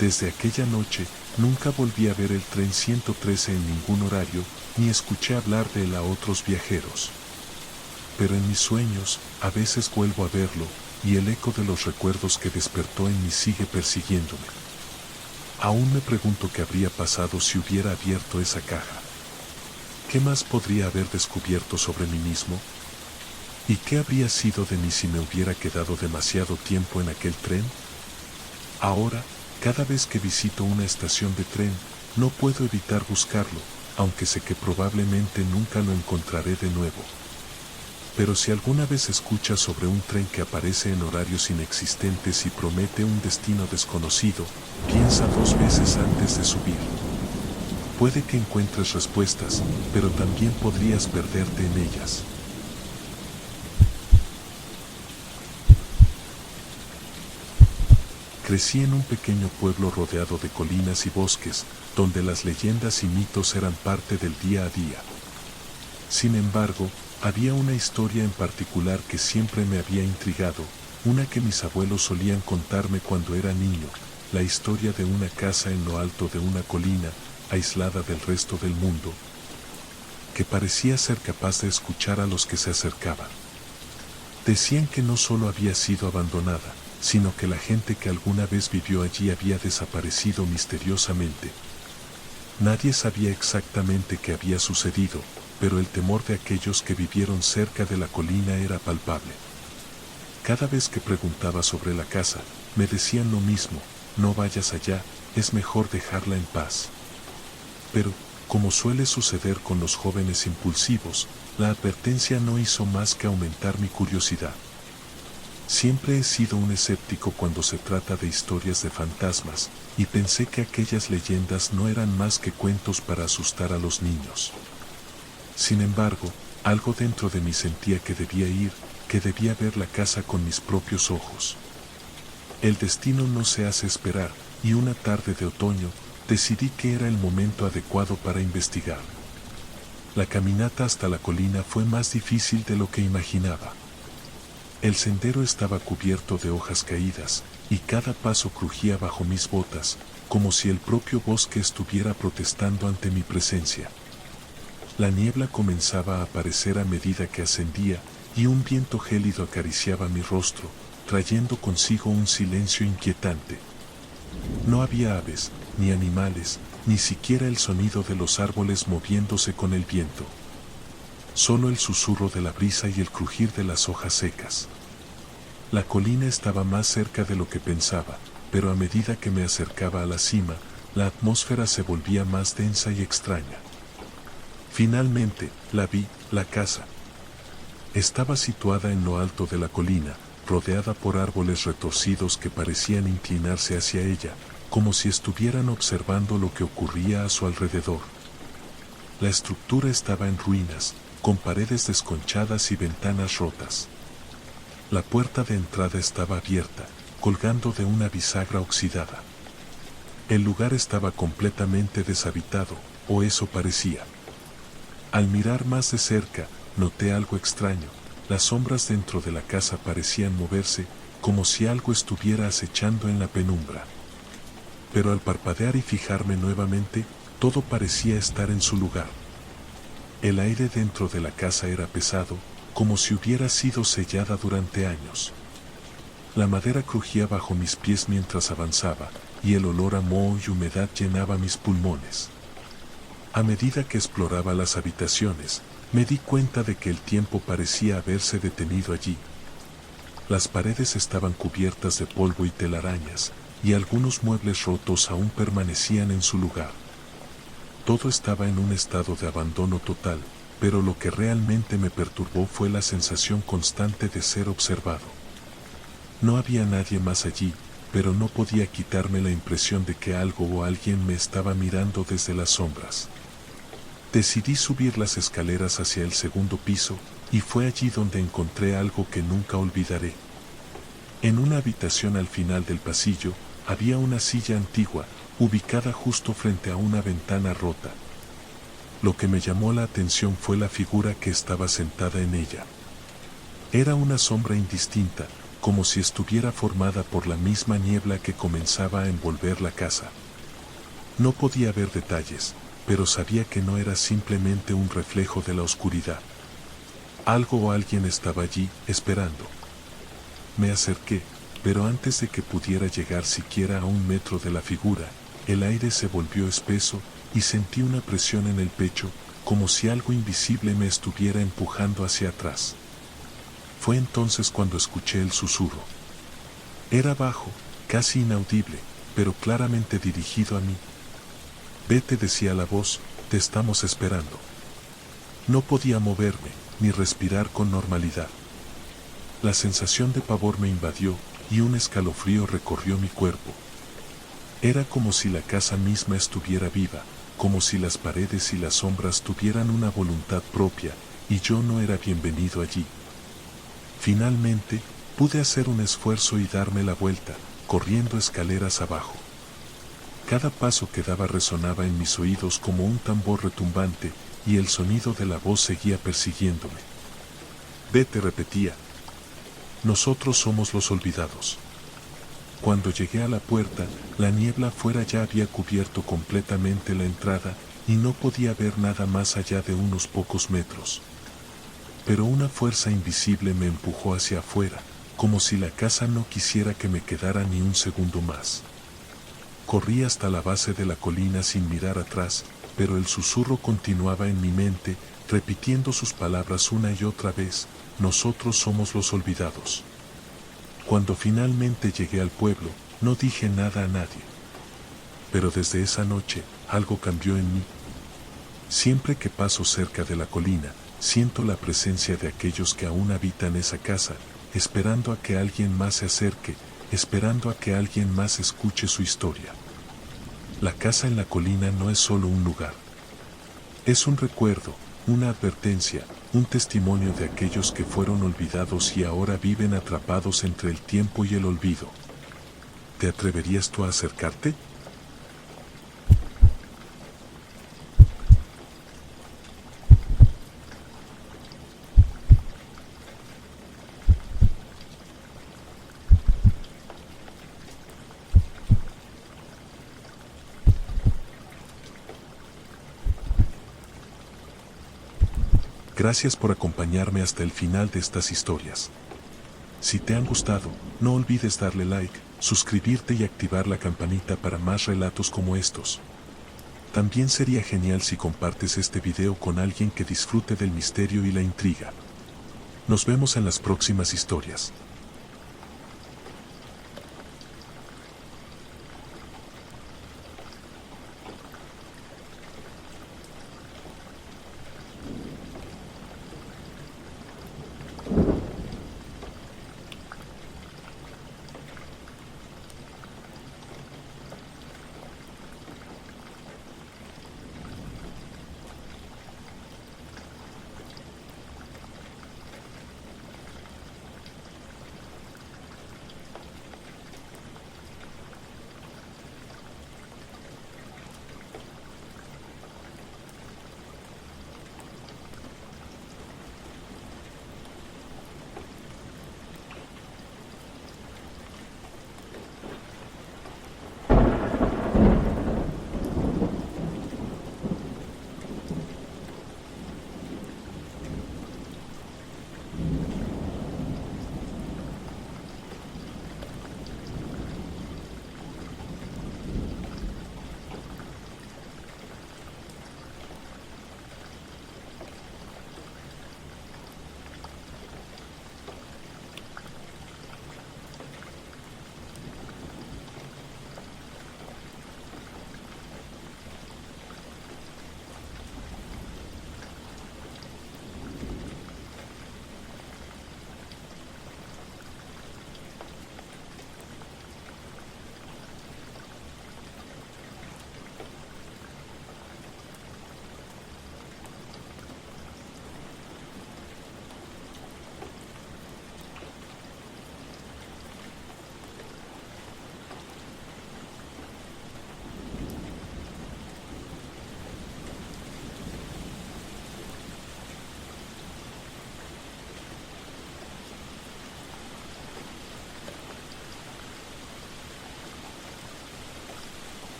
Desde aquella noche, nunca volví a ver el tren 113 en ningún horario, ni escuché hablar de él a otros viajeros. Pero en mis sueños, a veces vuelvo a verlo, y el eco de los recuerdos que despertó en mí sigue persiguiéndome. Aún me pregunto qué habría pasado si hubiera abierto esa caja. ¿Qué más podría haber descubierto sobre mí mismo? ¿Y qué habría sido de mí si me hubiera quedado demasiado tiempo en aquel tren? Ahora, cada vez que visito una estación de tren, no puedo evitar buscarlo, aunque sé que probablemente nunca lo encontraré de nuevo. Pero si alguna vez escuchas sobre un tren que aparece en horarios inexistentes y promete un destino desconocido, piensa 2 veces antes de subir. Puede que encuentres respuestas, pero también podrías perderte en ellas. Crecí en un pequeño pueblo rodeado de colinas y bosques, donde las leyendas y mitos eran parte del día a día. Sin embargo, había una historia en particular que siempre me había intrigado, una que mis abuelos solían contarme cuando era niño, la historia de una casa en lo alto de una colina, aislada del resto del mundo, que parecía ser capaz de escuchar a los que se acercaban. Decían que no solo había sido abandonada, sino que la gente que alguna vez vivió allí había desaparecido misteriosamente. Nadie sabía exactamente qué había sucedido, pero el temor de aquellos que vivieron cerca de la colina era palpable. Cada vez que preguntaba sobre la casa, me decían lo mismo: no vayas allá, es mejor dejarla en paz. Pero, como suele suceder con los jóvenes impulsivos, la advertencia no hizo más que aumentar mi curiosidad. Siempre he sido un escéptico cuando se trata de historias de fantasmas, y pensé que aquellas leyendas no eran más que cuentos para asustar a los niños. Sin embargo, algo dentro de mí sentía que debía ir, que debía ver la casa con mis propios ojos. El destino no se hace esperar, y una tarde de otoño, decidí que era el momento adecuado para investigar. La caminata hasta la colina fue más difícil de lo que imaginaba. El sendero estaba cubierto de hojas caídas, y cada paso crujía bajo mis botas, como si el propio bosque estuviera protestando ante mi presencia. La niebla comenzaba a aparecer a medida que ascendía, y un viento gélido acariciaba mi rostro, trayendo consigo un silencio inquietante. No había aves, ni animales, ni siquiera el sonido de los árboles moviéndose con el viento. Solo el susurro de la brisa y el crujir de las hojas secas. La colina estaba más cerca de lo que pensaba, pero a medida que me acercaba a la cima, la atmósfera se volvía más densa y extraña. Finalmente, la vi, la casa. Estaba situada en lo alto de la colina, rodeada por árboles retorcidos que parecían inclinarse hacia ella, como si estuvieran observando lo que ocurría a su alrededor. La estructura estaba en ruinas, con paredes desconchadas y ventanas rotas. La puerta de entrada estaba abierta, colgando de una bisagra oxidada. El lugar estaba completamente deshabitado, o eso parecía. Al mirar más de cerca, noté algo extraño. Las sombras dentro de la casa parecían moverse, como si algo estuviera acechando en la penumbra. Pero al parpadear y fijarme nuevamente, todo parecía estar en su lugar. El aire dentro de la casa era pesado, como si hubiera sido sellada durante años. La madera crujía bajo mis pies mientras avanzaba, y el olor a moho y humedad llenaba mis pulmones. A medida que exploraba las habitaciones, me di cuenta de que el tiempo parecía haberse detenido allí. Las paredes estaban cubiertas de polvo y telarañas, y algunos muebles rotos aún permanecían en su lugar. Todo estaba en un estado de abandono total, pero lo que realmente me perturbó fue la sensación constante de ser observado. No había nadie más allí, pero no podía quitarme la impresión de que algo o alguien me estaba mirando desde las sombras. Decidí subir las escaleras hacia el segundo piso, y fue allí donde encontré algo que nunca olvidaré. En una habitación al final del pasillo, había una silla antigua, ubicada justo frente a una ventana rota. Lo que me llamó la atención fue la figura que estaba sentada en ella. Era una sombra indistinta, como si estuviera formada por la misma niebla que comenzaba a envolver la casa. No podía ver detalles, pero sabía que no era simplemente un reflejo de la oscuridad. Algo o alguien estaba allí, esperando. Me acerqué, pero antes de que pudiera llegar siquiera a 1 metro de la figura, el aire se volvió espeso, y sentí una presión en el pecho, como si algo invisible me estuviera empujando hacia atrás. Fue entonces cuando escuché el susurro. Era bajo, casi inaudible, pero claramente dirigido a mí. «Vete», decía la voz, «te estamos esperando». No podía moverme, ni respirar con normalidad. La sensación de pavor me invadió, y un escalofrío recorrió mi cuerpo. Era como si la casa misma estuviera viva, como si las paredes y las sombras tuvieran una voluntad propia, y yo no era bienvenido allí. Finalmente, pude hacer un esfuerzo y darme la vuelta, corriendo escaleras abajo. Cada paso que daba resonaba en mis oídos como un tambor retumbante, y el sonido de la voz seguía persiguiéndome. «Vete», repetía. «Nosotros somos los olvidados». Cuando llegué a la puerta, la niebla afuera ya había cubierto completamente la entrada, y no podía ver nada más allá de unos pocos metros. Pero una fuerza invisible me empujó hacia afuera, como si la casa no quisiera que me quedara ni un segundo más. Corrí hasta la base de la colina sin mirar atrás, pero el susurro continuaba en mi mente, repitiendo sus palabras una y otra vez: «Nosotros somos los olvidados». Cuando finalmente llegué al pueblo, no dije nada a nadie. Pero desde esa noche, algo cambió en mí. Siempre que paso cerca de la colina, siento la presencia de aquellos que aún habitan esa casa, esperando a que alguien más se acerque, esperando a que alguien más escuche su historia. La casa en la colina no es solo un lugar. Es un recuerdo, una advertencia, un testimonio de aquellos que fueron olvidados y ahora viven atrapados entre el tiempo y el olvido. ¿Te atreverías tú a acercarte? Gracias por acompañarme hasta el final de estas historias. Si te han gustado, no olvides darle like, suscribirte y activar la campanita para más relatos como estos. También sería genial si compartes este video con alguien que disfrute del misterio y la intriga. Nos vemos en las próximas historias.